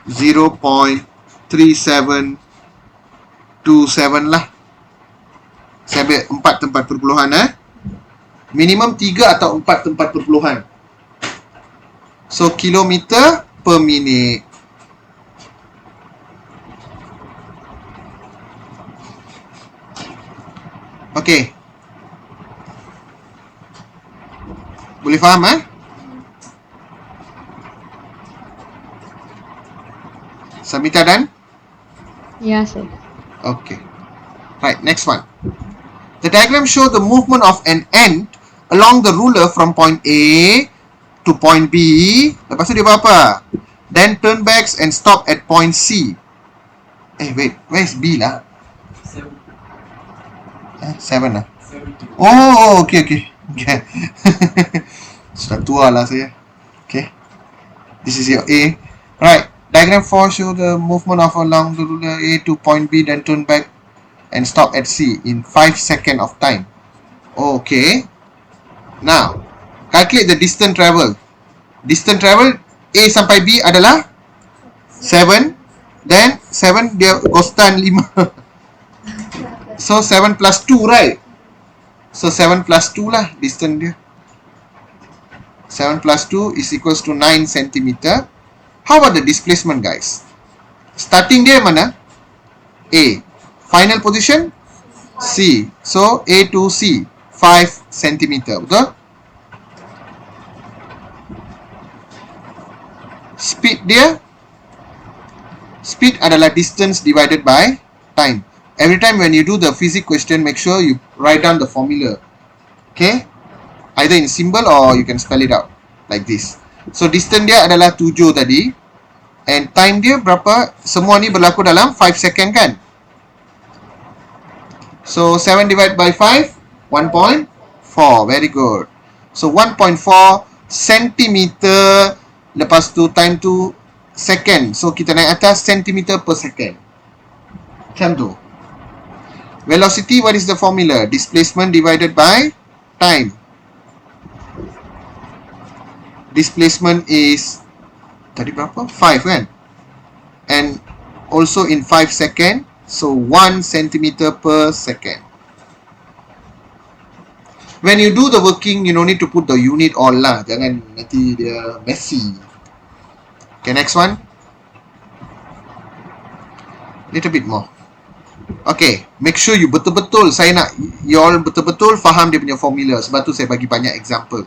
.3727 lah. Saya ambil 4 tempat perpuluhan minimum 3 atau 4 tempat perpuluhan. So kilometer per minit. Okay. Boleh faham Samita dan? Yeah, sir. Okay. Right, next one. The diagram shows the movement of an ant along the ruler from point A to point B. Lepas tu dia buat apa? Then turn back and stop at point C. Wait, where is B lah? 7 lah. Oh, okay. Sudah tua lah saya. Okay. This is your A. Right. Diagram 4 show the movement of along the ruler A to point B, then turn back and stop at C in 5 seconds of time. Okay. Now, calculate the distance travel. Distance travel A sampai B adalah 7. Then 7 dia costan 5. So 7 plus 2, right? So 7 plus 2 lah distance dia. 7 plus 2 is equals to 9 cm. How about the displacement, guys? Starting dia mana? A. Final position? C. So A to C 5 cm. Betul? Speed dia, speed adalah distance divided by time. Every time when you do the physics question, make sure you write down the formula. Okay? Either in symbol or you can spell it out like this. So distance dia adalah 7 tadi. And time dia berapa? Semua ni berlaku dalam 5 second kan? So 7 divided by 5, 1.4. Very good. So 1.4 centimeter. Lepas tu time tu second. So kita naik atas centimeter per second. Macam tu. Velocity, what is the formula? Displacement divided by time. Displacement is tadi berapa? 5 kan? And also in 5 second. So 1 centimeter per second. When you do the working, you no need to put the unit all lah. Jangan nanti dia messy. Okay, next one. Little bit more. Okay, make sure you betul-betul, saya nak you all betul-betul faham dia punya formula. Sebab tu saya bagi banyak example.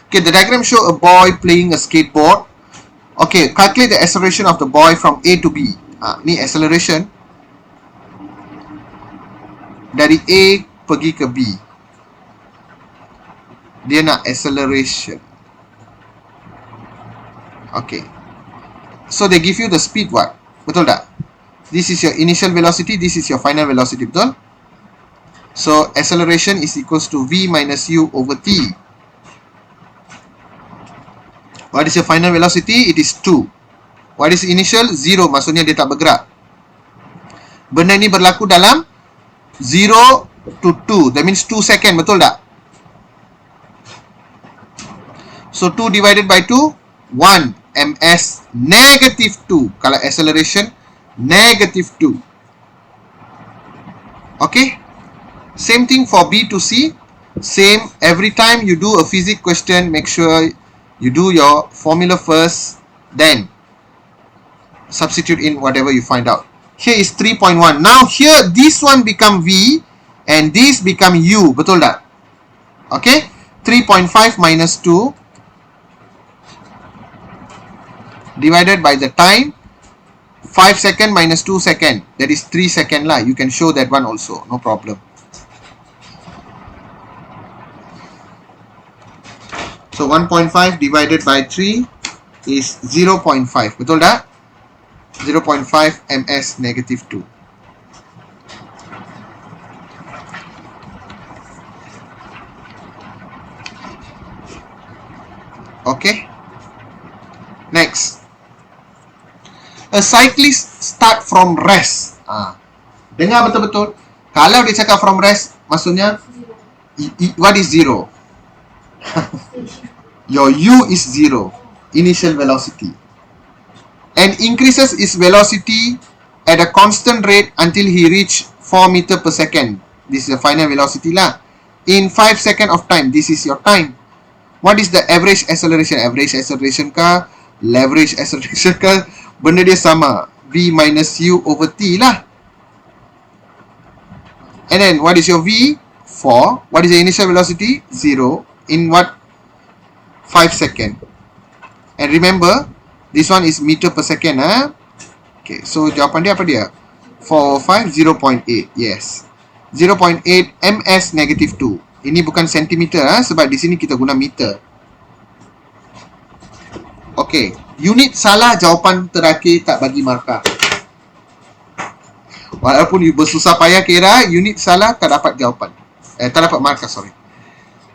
Okay, the diagram show a boy playing a skateboard. Okay, calculate the acceleration of the boy from A to B. Ni acceleration dari A pergi ke B. Dia nak acceleration. Okay. So they give you the speed what? Betul tak? This is your initial velocity, this is your final velocity, betul? So acceleration is equals to V minus U over T. What is your final velocity? It is 2. What is initial? 0, maksudnya dia tak bergerak. Benda ni berlaku dalam 0 to 2. That means 2 second, betul tak? So 2 divided by 2, 1 ms negative 2. Kalau acceleration negative 2. Okay. Same thing for B to C. Same, every time you do a physics question, make sure you do your formula first, then substitute in whatever you find out. Here is 3.1. Now here this one become V and this become U. Betul tak? Okay. 3.5 minus 2 divided by the time. 5 second minus 2 second. That is 3 second lah. You can show that one also. No problem. So 1.5 divided by 3 is 0.5. Betul tak? 0.5 ms negative 2. Okay. Next. A cyclist start from rest. Dengar betul-betul. Kalau dia cakap from rest, maksudnya what is 0? Your U is 0. Initial velocity. And increases its velocity at a constant rate until he reach 4 meter per second. This is the final velocity lah. In 5 second of time. This is your time. What is the average acceleration? Average acceleration ka, leverage acceleration ka, benda dia sama. V minus U over T lah. And then what is your V? 4. What is the initial velocity? 0. In what? 5 second. And remember, this one is meter per second. Okay, so jawapan dia apa dia? 4 5, 0.8. Yes. 0.8 ms negative 2. Ini bukan sentimeter sebab di sini kita guna meter. Okay, unit salah, jawapan terakhir tak bagi markah. Walaupun you bersusah payah kira, unit salah tak dapat jawapan. Tak dapat markah, sorry.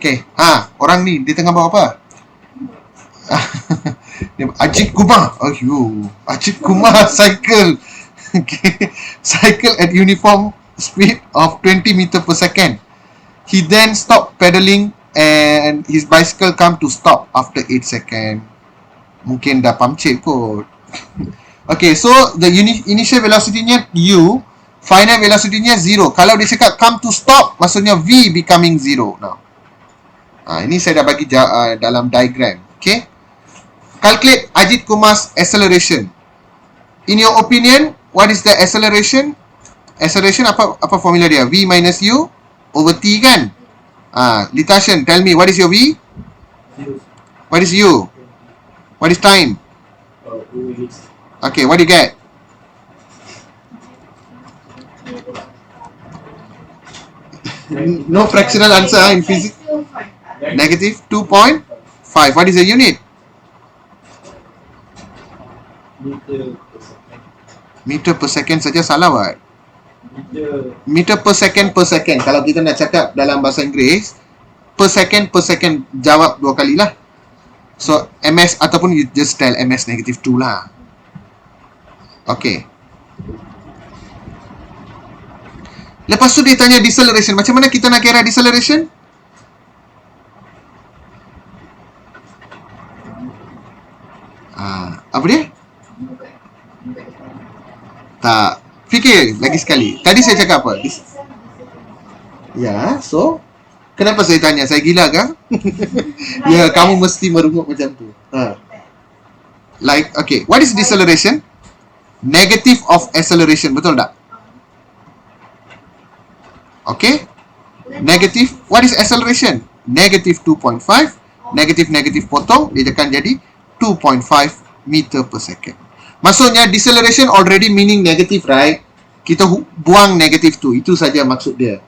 Okay, orang ni dia tengah bawa apa? Ajit Kumar. Ajit Kumar cycle. Okay. Cycle at uniform speed of 20 meter per second. He then stopped pedaling and his bicycle come to stop after 8 second. Mungkin dah puncture kot. Okay, so the initial velocity-nya U, final velocity-nya 0. Kalau dia cakap come to stop, maksudnya V becoming 0 now. Ini saya dah bagi dalam diagram. Okay. Calculate Ajit Kumar's acceleration. In your opinion, what is the acceleration? Acceleration apa formula dia? V minus U over T kan? Litashan, tell me what is your V? What is U? What is time? Okay, what do you get? No fractional answer in physics. Negative 2.5. What is the unit? Meter per second saja salah, what? Meter per second. Kalau kita nak cakap dalam bahasa Inggeris, per second jawab 2 kali lah. So ms ataupun you just tell ms negative 2 lah. Okay. Lepas tu dia tanya deceleration. Macam mana kita nak kira deceleration? Apa dia? Tak. Fikir lagi sekali. Tadi saya cakap apa? Ya, so kenapa saya tanya? Saya gila kan? Ya, kamu mesti merungut macam tu. Like, okay. What is deceleration? Negative of acceleration. Betul tak? Okay. Negative. What is acceleration? Negative 2.5. Negative potong. Dia akan jadi 2.5 meter per second. Maksudnya deceleration already meaning negative, right? Kita buang negative tu. Itu saja maksud dia.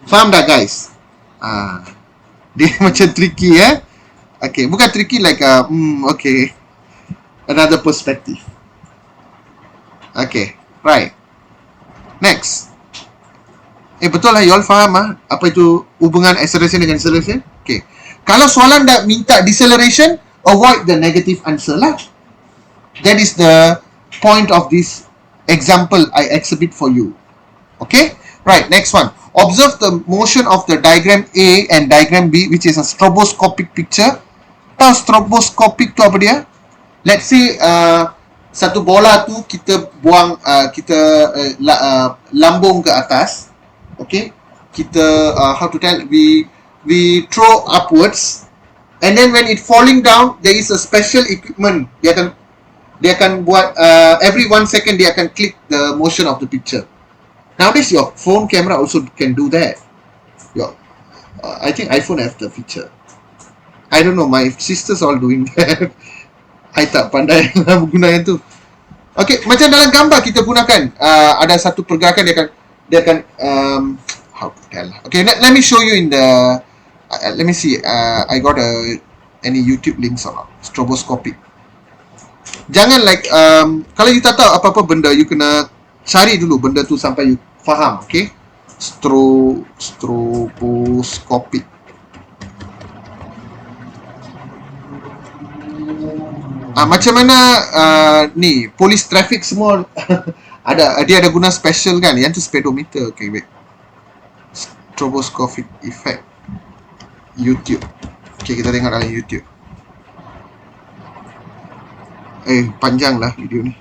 Faham tak, guys? Dia macam tricky, Okay, bukan tricky like okay. Another perspective. Okay, right. Next. Betul lah, you all faham apa itu hubungan acceleration dengan deceleration? Okay. Kalau soalan dah minta deceleration, avoid the negative answer lah. That is the point of this example I exhibit for you. Okay, right, next one. Observe the motion of the diagram A and diagram B, which is a stroboscopic picture. Tahu stroboscopic tu apa dia? Let's say satu bola tu kita buang, kita lambung ke atas. Okay, kita how to tell, we throw upwards, and then when it falling down, there is a special equipment. Dia akan buat every 1 second dia akan click the motion of the picture. Nowadays your phone camera also can do that. I think iPhone have the feature. I don't know, my sisters all doing that. I tak pandai guna yang tu. Okay, macam dalam gambar kita gunakan ada satu pergerakan, dia akan how to tell. Okay, let me show you in the let me see, I got any YouTube links or not. Stroboscopic. Jangan like kalau you tak tahu apa-apa benda, you kena cari dulu benda tu sampai you faham. Okay, stroboscopic. Macam mana ni polis traffic semua dia ada guna special kan, yang tu speedometer. Okay, wait, stroboscopic effect YouTube. Okay, kita tengok dalam YouTube. Panjang lah video ni.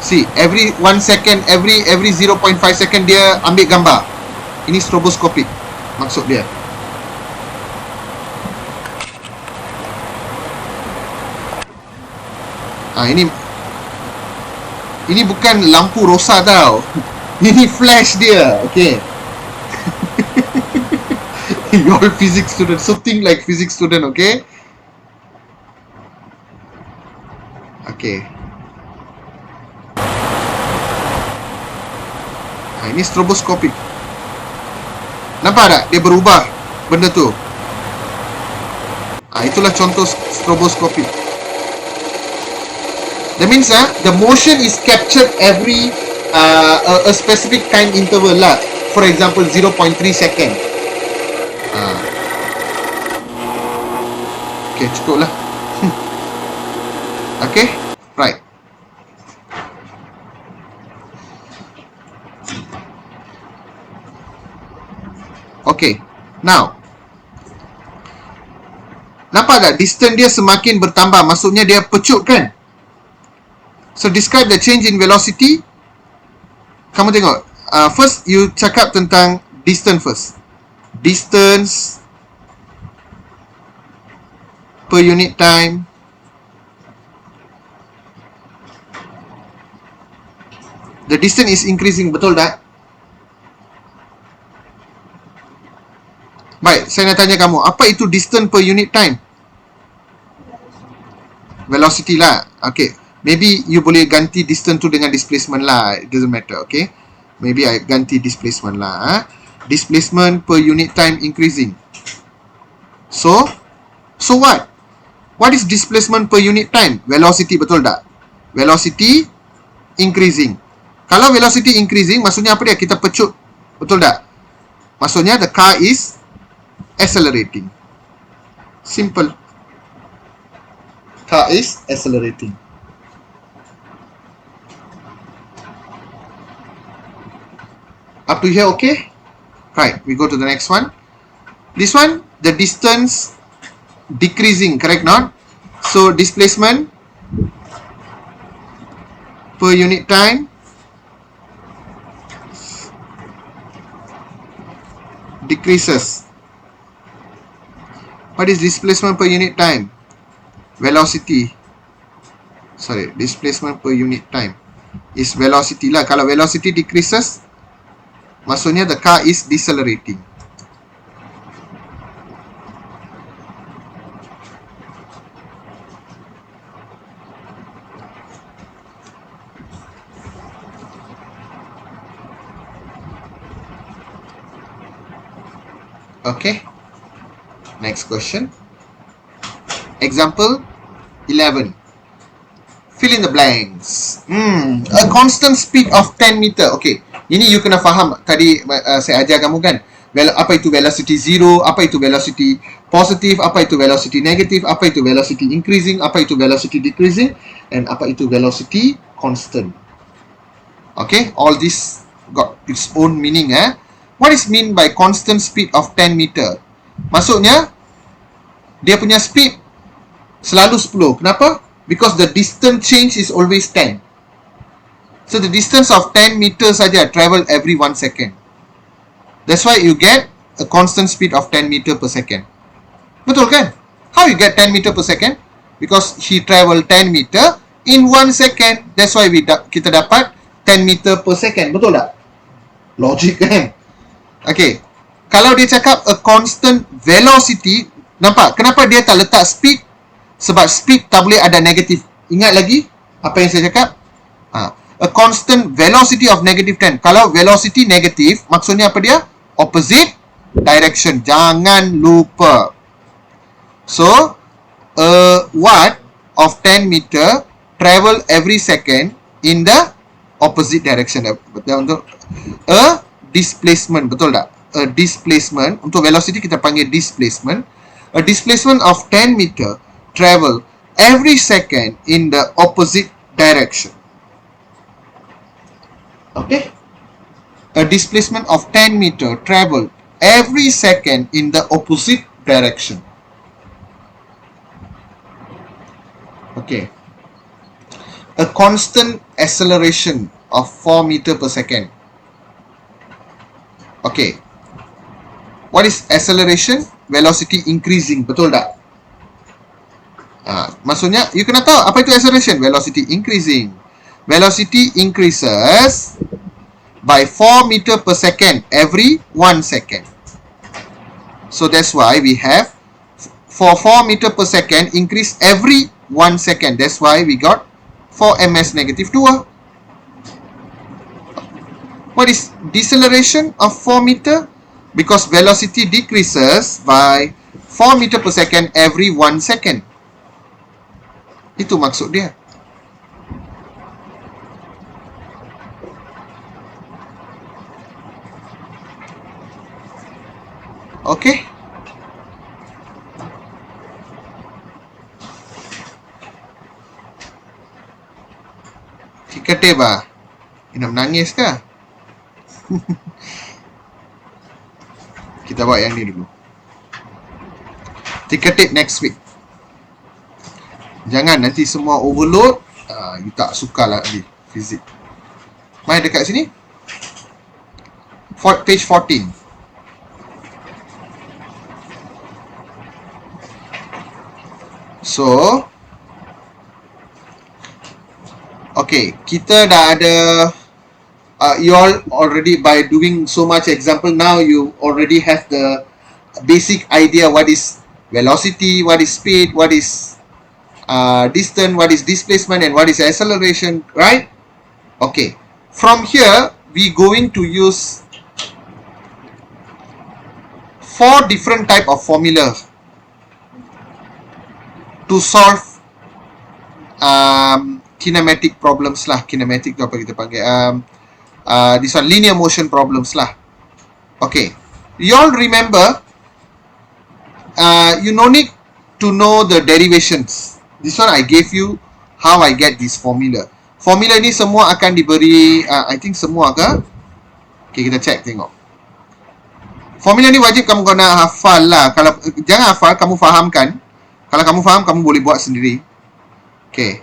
See, every 1 second, every 0.5 second dia ambil gambar. Ini stroboscopic maksud dia. Ini bukan lampu rosa tau. Ini flash dia. Okay. You all physics student, so think like physics student. Okay. Okay. Ini stroboscopic. Nampak tak? Dia berubah benda tu. Itulah contoh stroboscopic. That means the motion is captured every a specific time interval lah. For example, 0.3 second. Okay, cukup lah. Okay, right. Okay, now nampak tak distance dia semakin bertambah, maksudnya dia pecut kan? So describe the change in velocity. Kamu tengok, first you cakap tentang distance first. Distance per unit time. The distance is increasing, betul tak? Baik, saya nak tanya kamu, apa itu distance per unit time? Velocity lah. Okay, maybe you boleh ganti distance tu dengan displacement lah. It doesn't matter, okay? Maybe I ganti displacement lah. Displacement per unit time increasing. So what? What is displacement per unit time? Velocity, betul tak? Velocity increasing. Kalau velocity increasing, maksudnya apa dia? Kita pecut, betul tak? Maksudnya the car is accelerating. Simple. Car is accelerating. Up to here, okay? Right, we go to the next one. This one, the distance decreasing, correct not? So displacement per unit time decreases. What is displacement per unit time? Velocity. Sorry, displacement per unit time is velocity lah. Kalau velocity decreases, maksudnya the car is decelerating. Okay. Next question. Example, 11. Fill in the blanks. A constant speed of 10 meter. Okay. Ini you kena faham. Tadi saya ajar kamu kan. Apa itu velocity zero, apa itu velocity positive, apa itu velocity negative, apa itu velocity increasing, apa itu velocity decreasing, and apa itu velocity constant. Okay. All this got its own meaning. What is mean by constant speed of 10 meter? Maksudnya, dia punya speed selalu 10. Kenapa? Because the distance change is always 10. So the distance of 10 meters saja travel every 1 second. That's why you get a constant speed of 10 meter per second. Betul kan? How you get 10 meter per second? Because he travel 10 meter in 1 second. That's why kita dapat 10 meter per second. Betul tak? Logic kan? Okay. Kalau dia cakap a constant velocity, nampak? Kenapa dia tak letak speed? Sebab speed tak boleh ada negatif. Ingat lagi apa yang saya cakap? A constant velocity of negative 10. Kalau velocity negatif, maksudnya apa dia? Opposite direction. Jangan lupa. So, a watt of 10 meter travel every second in the opposite direction. Untuk a displacement. Betul tak? A displacement. Untuk velocity kita panggil displacement. A displacement of 10 meter travel every second in the opposite direction. Okay? A displacement of 10 meter travel every second in the opposite direction. Okay. A constant acceleration of 4 meter per second. Okay. What is acceleration? Velocity increasing. Betul tak? Maksudnya, you kena tahu apa itu acceleration. Velocity increasing. Velocity increases by 4 meter per second every 1 second. So that's why we have for 4 meter per second increase every 1 second. That's why we got 4 ms negative 2. What is deceleration of 4 meter? Because velocity decreases by 4 meter per second every 1 second. Itu maksud dia. Okay. Kata ba? Nak menangis kah? Kita buat yang ni dulu. Ticker tape next week. Jangan nanti semua overload. You tak suka lagi fizik. Mai dekat sini. Page 14. So, okay, kita dah ada you all already, by doing so much example, now you already have the basic idea what is velocity, what is speed, what is distance, what is displacement, and what is acceleration, right? Okay, from here we going to use 4 different type of formula to solve kinematic problems lah. Kinematic tu apa kita panggil? This one linear motion problems lah. Okay, you all remember, you no need to know the derivations. This one I gave you how I get this formula. Formula ni semua akan diberi, I think semua ke? Okay, kita check tengok. Formula ni wajib kamu kena hafal lah. Kalau jangan hafal, kamu fahamkan. Kalau kamu faham, kamu boleh buat sendiri. Okay,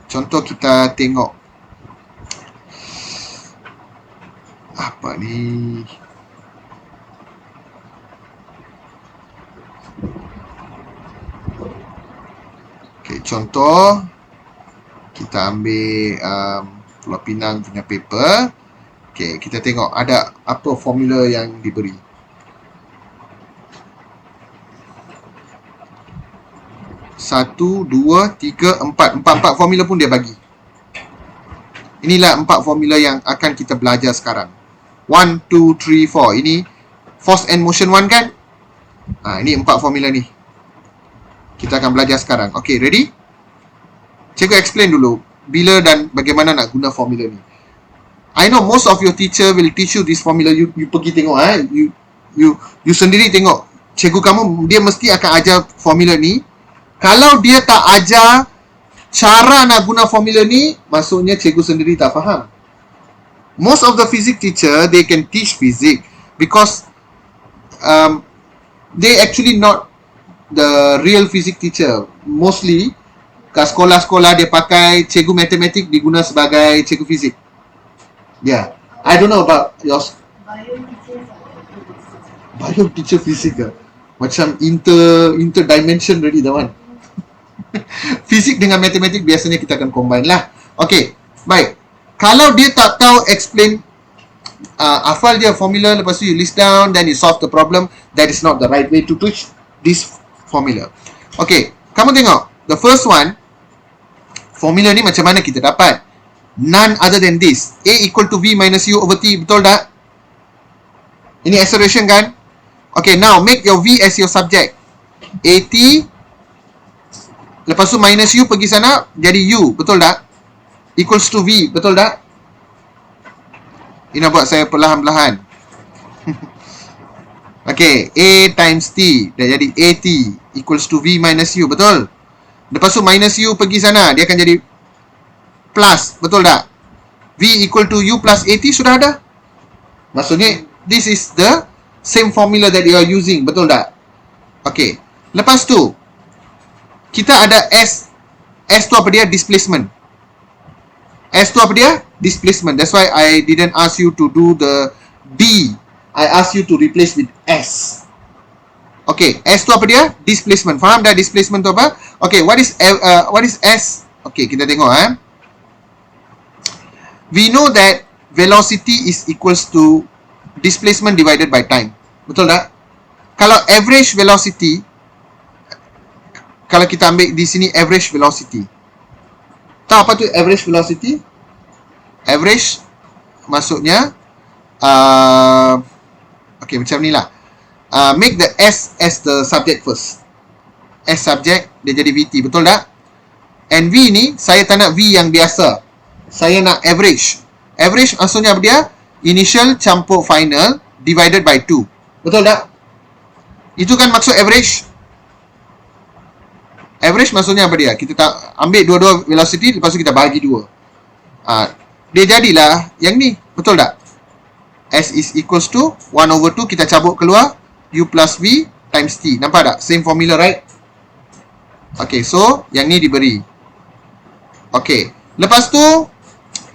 contoh kita tengok apa ni. Okay, contoh kita ambil Pulau Pinang punya paper. Okay, kita tengok ada apa formula yang diberi. 1, 2, 3, 4. 4 formula pun dia bagi. Inilah 4 formula yang akan kita belajar sekarang. 1, 2, 3, 4. Ini force and motion 1 kan? Ini 4 formula ni. Kita akan belajar sekarang. Okay, ready? Cikgu explain dulu bila dan bagaimana nak guna formula ni. I know most of your teacher will teach you this formula. You pergi tengok you sendiri tengok. Cikgu kamu dia mesti akan ajar formula ni. Kalau dia tak ajar cara nak guna formula ni, maksudnya cikgu sendiri tak faham. Most of the physics teacher, they can teach physics because they actually not the real physics teacher. Mostly kat sekolah-sekolah dia pakai cikgu matematik diguna sebagai cikgu fizik. Yeah. I don't know about yours. Bio teacher fizik ke? Macam interdimension already that one. Fizik dengan matematik biasanya kita akan combine lah. Okay, baik. Kalau dia tak tahu explain, hafal dia formula, lepas tu you list down, then you solve the problem. That is not the right way to teach this formula. Okay, kamu tengok. The first one, formula ni macam mana kita dapat? None other than this. A equal to V minus U over T. Betul tak? Ini acceleration kan? Okay, now make your V as your subject. AT. Lepas tu minus U pergi sana, jadi U. Betul tak? Equals to V. Betul tak? Ini nak buat saya perlahan-lahan. Okay, A times T. Dah jadi AT equals to V minus U. Betul? Lepas tu minus U pergi sana, dia akan jadi plus. Betul tak? V equal to U plus AT sudah ada. Maksudnya, this is the same formula that you are using. Betul tak? Okay. Lepas tu, kita ada S. S tu apa dia? Displacement. S tu apa dia? Displacement. That's why I didn't ask you to do the D. I asked you to replace with S. Okay. S tu apa dia? Displacement. Faham dah displacement tu apa? Okay. What is S? Okay. Kita tengok. We know that velocity is equals to displacement divided by time. Betul tak? Kalau average velocity, kalau kita ambil di sini average velocity. Tahu apa tu average velocity? Average maksudnya okay, macam ni lah. Make the S as the subject first. S subject, dia jadi VT. Betul tak? And V ni, saya tak nak V yang biasa. Saya nak average. Average maksudnya apa dia? Initial campur final divided by 2. Betul tak? Itu kan maksud average. Average maksudnya apa dia? Kita tak ambil dua-dua velocity, lepas tu kita bahagi 2. Dia jadilah yang ni. Betul tak? S is equals to 1 over 2. Kita cabut keluar. U plus V times T. Nampak tak? Same formula, right? Okay, so yang ni diberi. Okay. Lepas tu,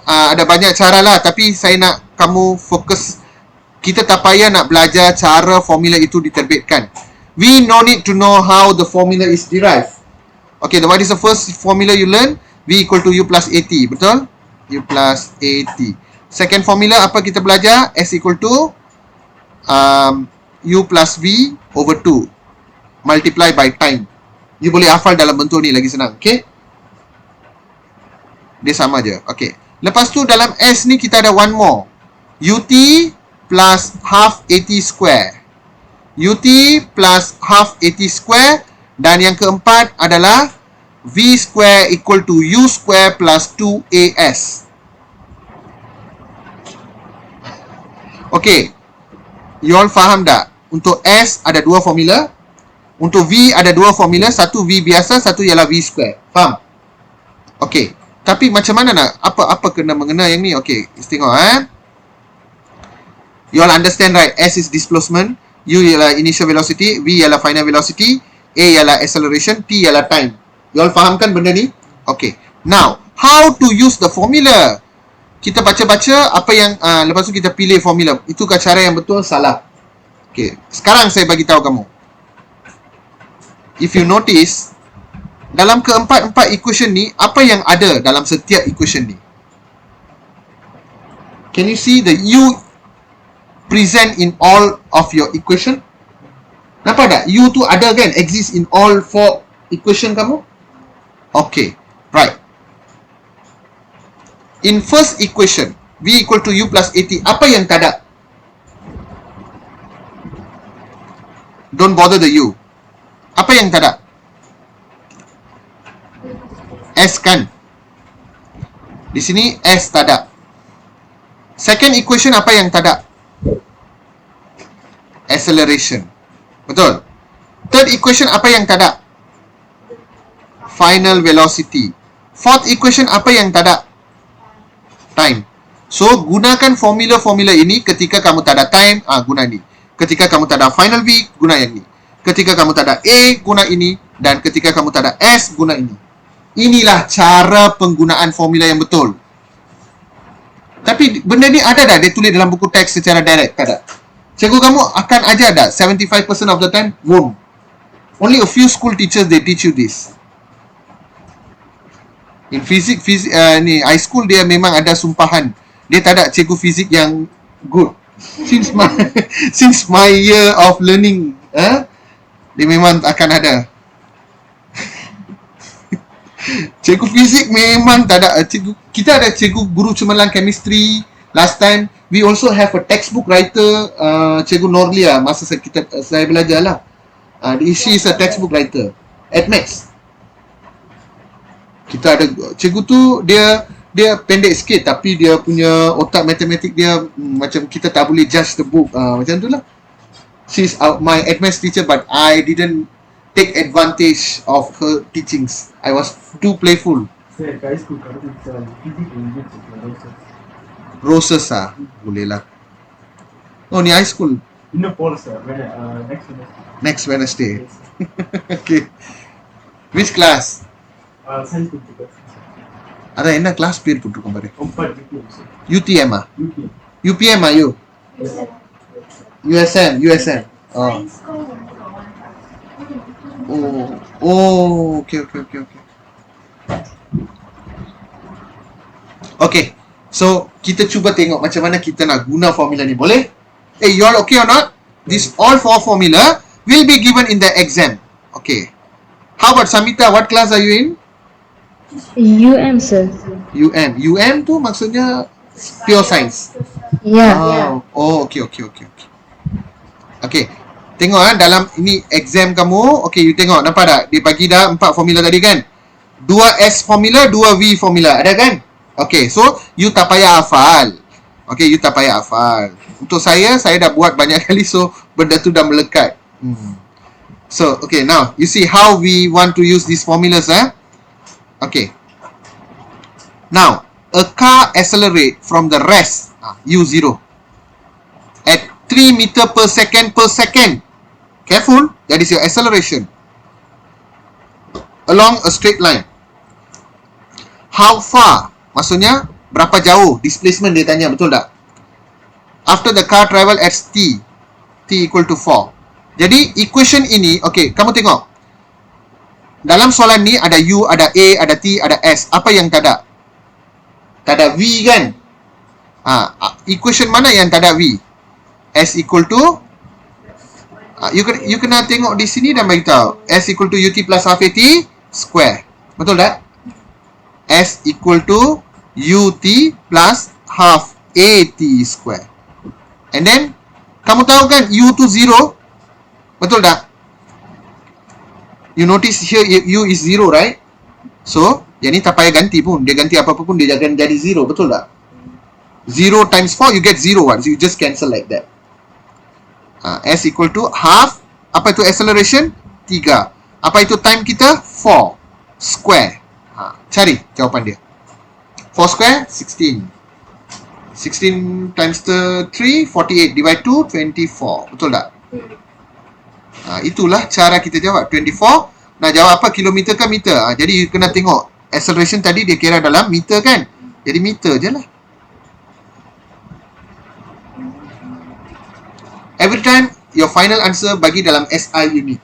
ada banyak cara lah. Tapi saya nak kamu fokus. Kita tak payah nak belajar cara formula itu diterbitkan. We no need to know how the formula is derived. Okay, what is the first formula you learn? V equal to U plus AT. Betul? U plus AT. Second formula apa kita belajar? S equal to U plus V over 2. Multiply by time. You boleh hafal dalam bentuk ni lagi senang. Okay? Dia sama je. Okay. Lepas tu dalam S ni kita ada one more. UT plus half AT square. UT plus half AT square. Dan yang keempat adalah V square equal to U square plus 2AS. Okay. You all faham tak? Untuk S ada dua formula. Untuk V ada dua formula. Satu V biasa, satu ialah V square. Faham? Okay. Tapi macam mana nak? Apa kena-mengena yang ni? Okay. Tengok You all understand, right? S is displacement. U ialah initial velocity. V ialah final velocity. A ialah acceleration. T ialah time. You all fahamkan benda ni? Okay. Now, how to use the formula? Kita baca-baca apa yang lepas tu kita pilih formula. Itukah cara yang betul? Salah. Okay. Sekarang saya bagi tahu kamu. If you notice, dalam keempat-empat equation ni, apa yang ada dalam setiap equation ni? Can you see the U present in all of your equation? Nampak tak? U tu ada kan? Exist in all 4 equation kamu? Okay. Right. In first equation, V equal to U plus AT, apa yang tak ada? Don't bother the U. Apa yang tak ada? S kan? Di sini S tak ada. Second equation apa yang tak ada? Acceleration. Betul. Third equation apa yang tak ada? Final velocity. Fourth equation apa yang tak ada? Time. So, gunakan formula-formula ini ketika kamu tak ada time, guna ini. Ketika kamu tak ada final V, guna yang ini. Ketika kamu tak ada A, guna ini. Dan ketika kamu tak ada S, guna ini. Inilah cara penggunaan formula yang betul. Tapi benda ni ada dah dia tulis dalam buku teks secara direct? Tak ada. Cikgu kamu akan ajar dah 75% of the time? Won't. Only a few school teachers they teach you this. In fizik ni high school dia memang ada sumpahan. Dia tak ada cikgu fizik yang good. Since my year of learning, dia memang akan ada. Cikgu fizik memang tak ada. Kita ada cikgu guru cemerlang chemistry. Last time we also have a textbook writer, Cikgu Norlia, masa saya belajar lah. She is a textbook writer at Max. Kita ada cikgu tu dia pendek sikit tapi dia punya otak matematik dia macam kita tak boleh judge the book, macam tu lah. She's my advanced teacher, but I didn't take advantage of her teachings. I was too playful. Roses boleh lah. Oh, ni high school. Next Wednesday. Okay. Which class? Ada என்ன class பேர் போட்டுருக்கோம் பாரு. UTM UPM you? USM. Okay. Okay. So, kita cuba tengok macam mana kita nak guna formula ni. Boleh? You all okay or not? This all four formula will be given in the exam. Okay. How about Samita? What class are you in? UM, sir. UM tu maksudnya pure science. Yeah. Oh, okay. Okay. Tengok dalam ini exam kamu. Okay, you tengok. Nampak tak? Dia bagi dah 4 formula tadi kan? 2S formula, 2V formula. Ada kan? Okay, so you tak payah hafal. Okay, you tak payah hafal. Untuk saya dah buat banyak kali, so benda tu dah melekat. So, okay, now you see how we want to use these formulas. Okay. Now, a car accelerate from the rest, U0, at 3 meter per second. Careful, that is your acceleration. Along a straight line. How far? Maksudnya, berapa jauh? Displacement dia tanya, betul tak? After the car travel at t equal to 4. Jadi, equation ini, okay, kamu tengok. Dalam soalan ni, ada U, ada A, ada T, ada S. Apa yang tak ada? Tak ada V kan? Equation mana yang tak ada V? S equal to you kena tengok di sini dan beritahu S equal to UT plus half AT square. Betul tak? S equal to UT plus half AT square. And then kamu tahu kan U tu 0? Betul tak? You notice here U is 0, right? So, yang ni tak payah ganti pun. Dia ganti apa-apa pun dia akan jadi 0. Betul tak? 0 times 4 you get 0 one. So you just cancel like that. S equal to half. Apa itu acceleration? 3. Apa itu time kita? 4 square. Cari jawapan dia. 4 square 16. 16 times 3 48 divide 2 24. Betul tak? Itulah cara kita jawab. 24 nak jawab apa? Kilometer ke meter? Jadi you kena tengok acceleration tadi dia kira dalam meter kan? Jadi meter je lah. Every time your final answer bagi dalam SI unit.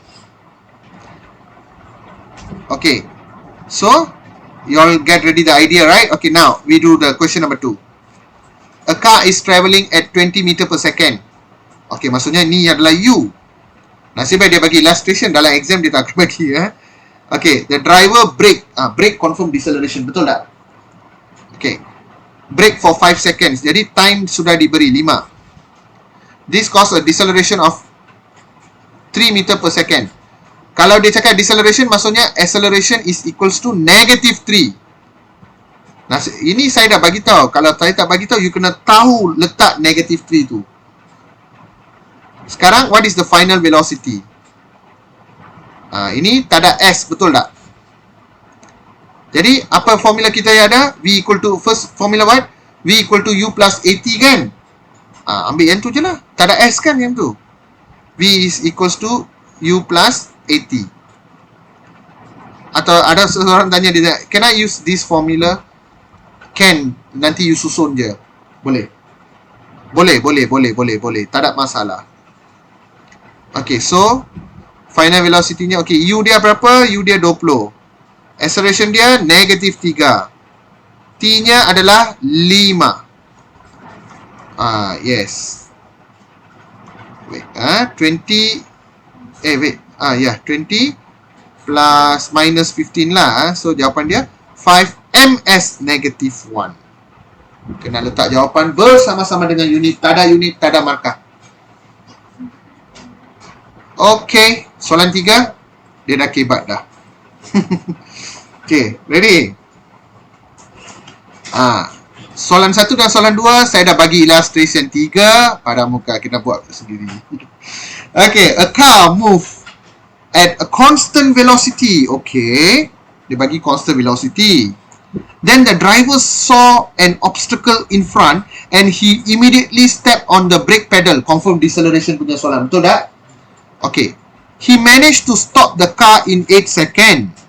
Okay. So, you all get ready the idea, right? Okay, now we do the question number 2. A car is travelling at 20 meter per second. Okay, maksudnya ni adalah U. Nasib baik dia bagi illustration. Dalam exam dia tak akan bagi. Okay, the driver brake. Brake confirm deceleration. Betul tak? Okay. Brake for 5 seconds. Jadi time sudah diberi 5. This cause a deceleration of 3 meter per second. Kalau dia cakap deceleration, maksudnya acceleration is equals to -3. Nah, ini saya dah bagi tahu. Kalau saya tak bagi tahu, you kena tahu letak negative 3 tu. Sekarang, what is the final velocity? Ini tak ada S, betul tak? Jadi, apa formula kita yang ada? V equal to, first formula what? V equal to U plus AT kan? Ambil yang tu je lah. Tak ada S kan yang tu? V is equals to U plus AT. Atau ada seseorang tanya dia, can I use this formula? Can, nanti you susun je. Boleh. Boleh. Tak ada masalah. Okay, so final velocity-nya, okay, U dia berapa? U dia 20. Acceleration dia negative 3. T-nya adalah 5. Yes. Wait, 20. Wait. 20 plus minus 15 lah. So, jawapan dia 5 ms negative 1. Kena letak jawapan bersama-sama dengan unit. Tak ada markah. Okay. Soalan 3. Dia dah kebat dah. Okay. Ready? Soalan 1 dan soalan 2 saya dah bagi illustration 3 pada muka. Kita buat sendiri. Okay. A car move at a constant velocity. Okay. Dia bagi constant velocity. Then the driver saw an obstacle in front and he immediately stepped on the brake pedal. Confirm deceleration punya soalan. Betul tak? Okay. He managed to stop the car in 8 seconds.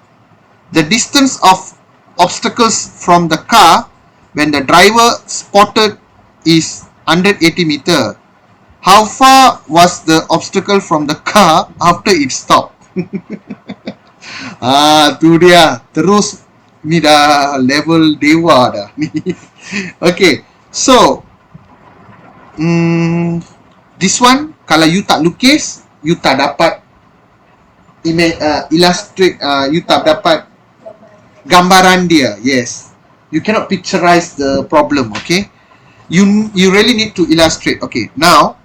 The distance of obstacles from the car when the driver spotted is 180 meter. How far was the obstacle from the car after it stopped? Tu dia. Terus ni dah level dewa dah ni. Okay. So this one, kalau you tak lukis, you tak dapat illustrate, you tak dapat gambaran dia. Yes. You cannot picturize the problem, okay? You really need to illustrate. Okay, now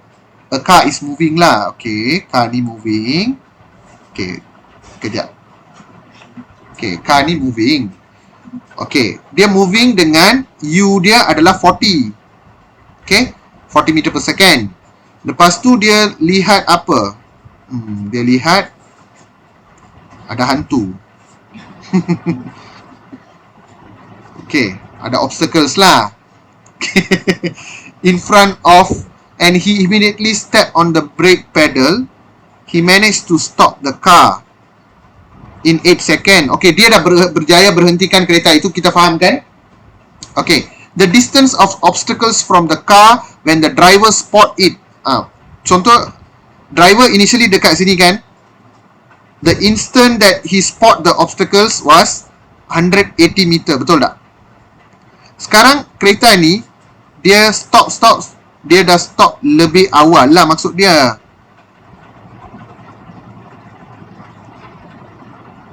a car is moving lah. Okay, car ni moving. Okay, kejap. Okay, car ni moving. Okay, dia moving dengan U dia adalah 40. Okay, 40 meter per second. Lepas tu dia lihat apa? Dia lihat ada hantu. Okay, ada obstacles lah. In front of, and he immediately stepped on the brake pedal. He managed to stop the car in 8 seconds. Okay, dia dah berjaya berhentikan kereta itu, kita faham kan? Okay, the distance of obstacles from the car when the driver spot it. Contoh, driver initially dekat sini kan? The instant that he spot the obstacles was 180 meter, betul tak? Sekarang kereta ni dia stop, dia dah stop lebih awal lah maksud dia.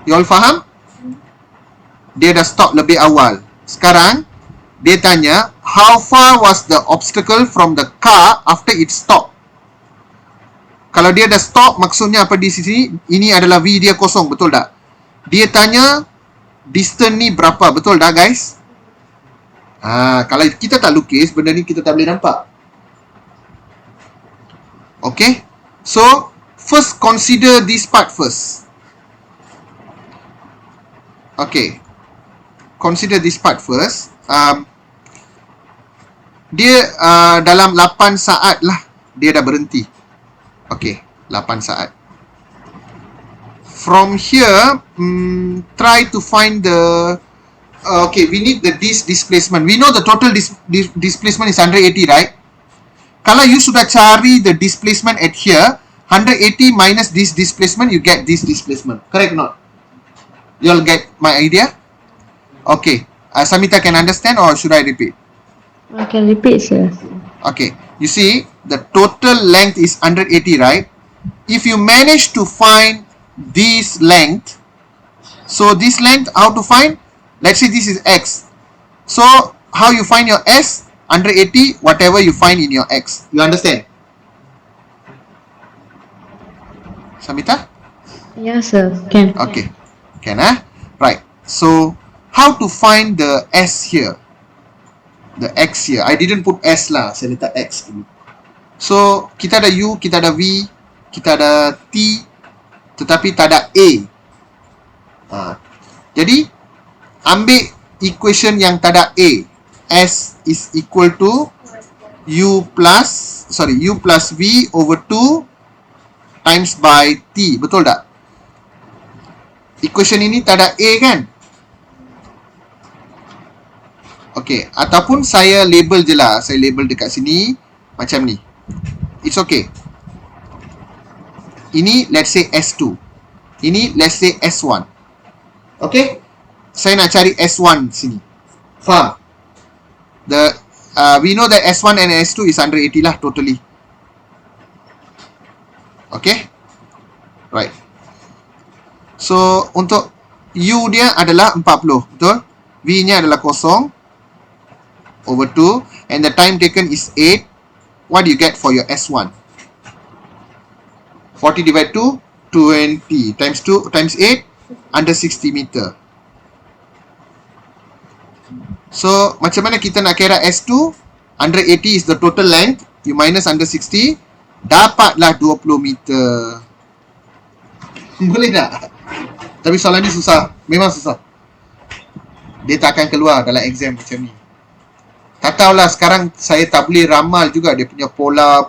You all faham? Dia dah stop lebih awal. Sekarang dia tanya, how far was the obstacle from the car after it stopped? Kalau dia dah stop, maksudnya apa di sini? Ini adalah V dia kosong, betul tak? Dia tanya distance ni berapa, betul tak guys? Kalau kita tak lukis, benda ni kita tak boleh nampak. Okay? So, first consider this part first. Okay. Consider this part first. Dia dalam 8 saat lah dia dah berhenti. Okay, 8 saat. From here, try to find the okay, we need the displacement. We know the total displacement is 180, right? Kalau you sudah cari the displacement at here, 180 minus this displacement, you get this displacement. Correct or not? You all get my idea? Okay. Samita can understand or should I repeat? I can repeat, sir. Okay. You see, the total length is 180, right? If you manage to find this length, so this length, how to find? Let's say this is X. So, how you find your S? 180, whatever you find in your X. You understand? Samita? Yeah, sir. Can. Okay. Can, Right. So, how to find the S here? The X here. I didn't put S lah. Saya letak X dulu. So, kita ada U, kita ada V, kita ada T, tetapi tak ada A. Jadi, ambil equation yang tak ada A. S is equal to U plus V over 2 times by T. Betul tak? Equation ini tak ada A kan? Okay, ataupun saya label je lah. Saya label dekat sini macam ni. It's okay. Ini let's say S2. Ini let's say S1. Okay? Saya nak cari S1 sini. Faham? We know that S1 and S2 is 180 lah totally. Okay? Right. So, untuk U dia adalah 40. Betul? V nya adalah 0 over 2 and the time taken is 8. What do you get for your S1? 40 divided 2, 20 times 2 times 8, under 60 meter. So, macam mana kita nak kira S2? Under 80 is the total length. You minus under 60, dapatlah 20 meter. Boleh tak? Tapi soalan ni susah. Memang susah. Dia tak akan keluar dalam exam macam ni. Tak tahulah, sekarang saya tak boleh ramal juga dia punya pola,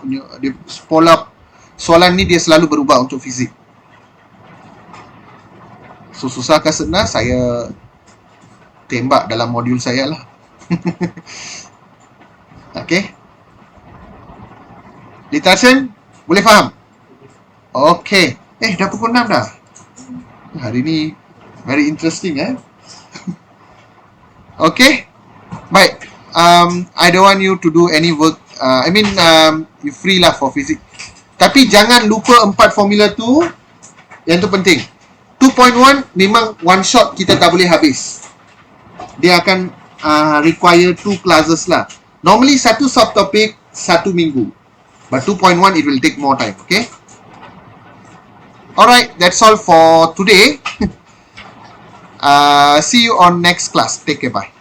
soalan ni dia selalu berubah untuk fizik. So, susah ke senang, saya tembak dalam modul saya lah. Okay. Litasen, boleh faham? Okay. Dah pukul 6 dah. Hari ni very interesting Okay. Baik. I don't want you to do any work. You free lah for physics. Tapi jangan lupa 4 formula tu. Yang tu penting. 2.1 memang one shot kita tak boleh habis. Dia akan require 2 classes lah. Normally satu subtopic 1 minggu. But 2.1 it will take more time. Okay. Alright, that's all for today. See you on next class. Take care. Bye.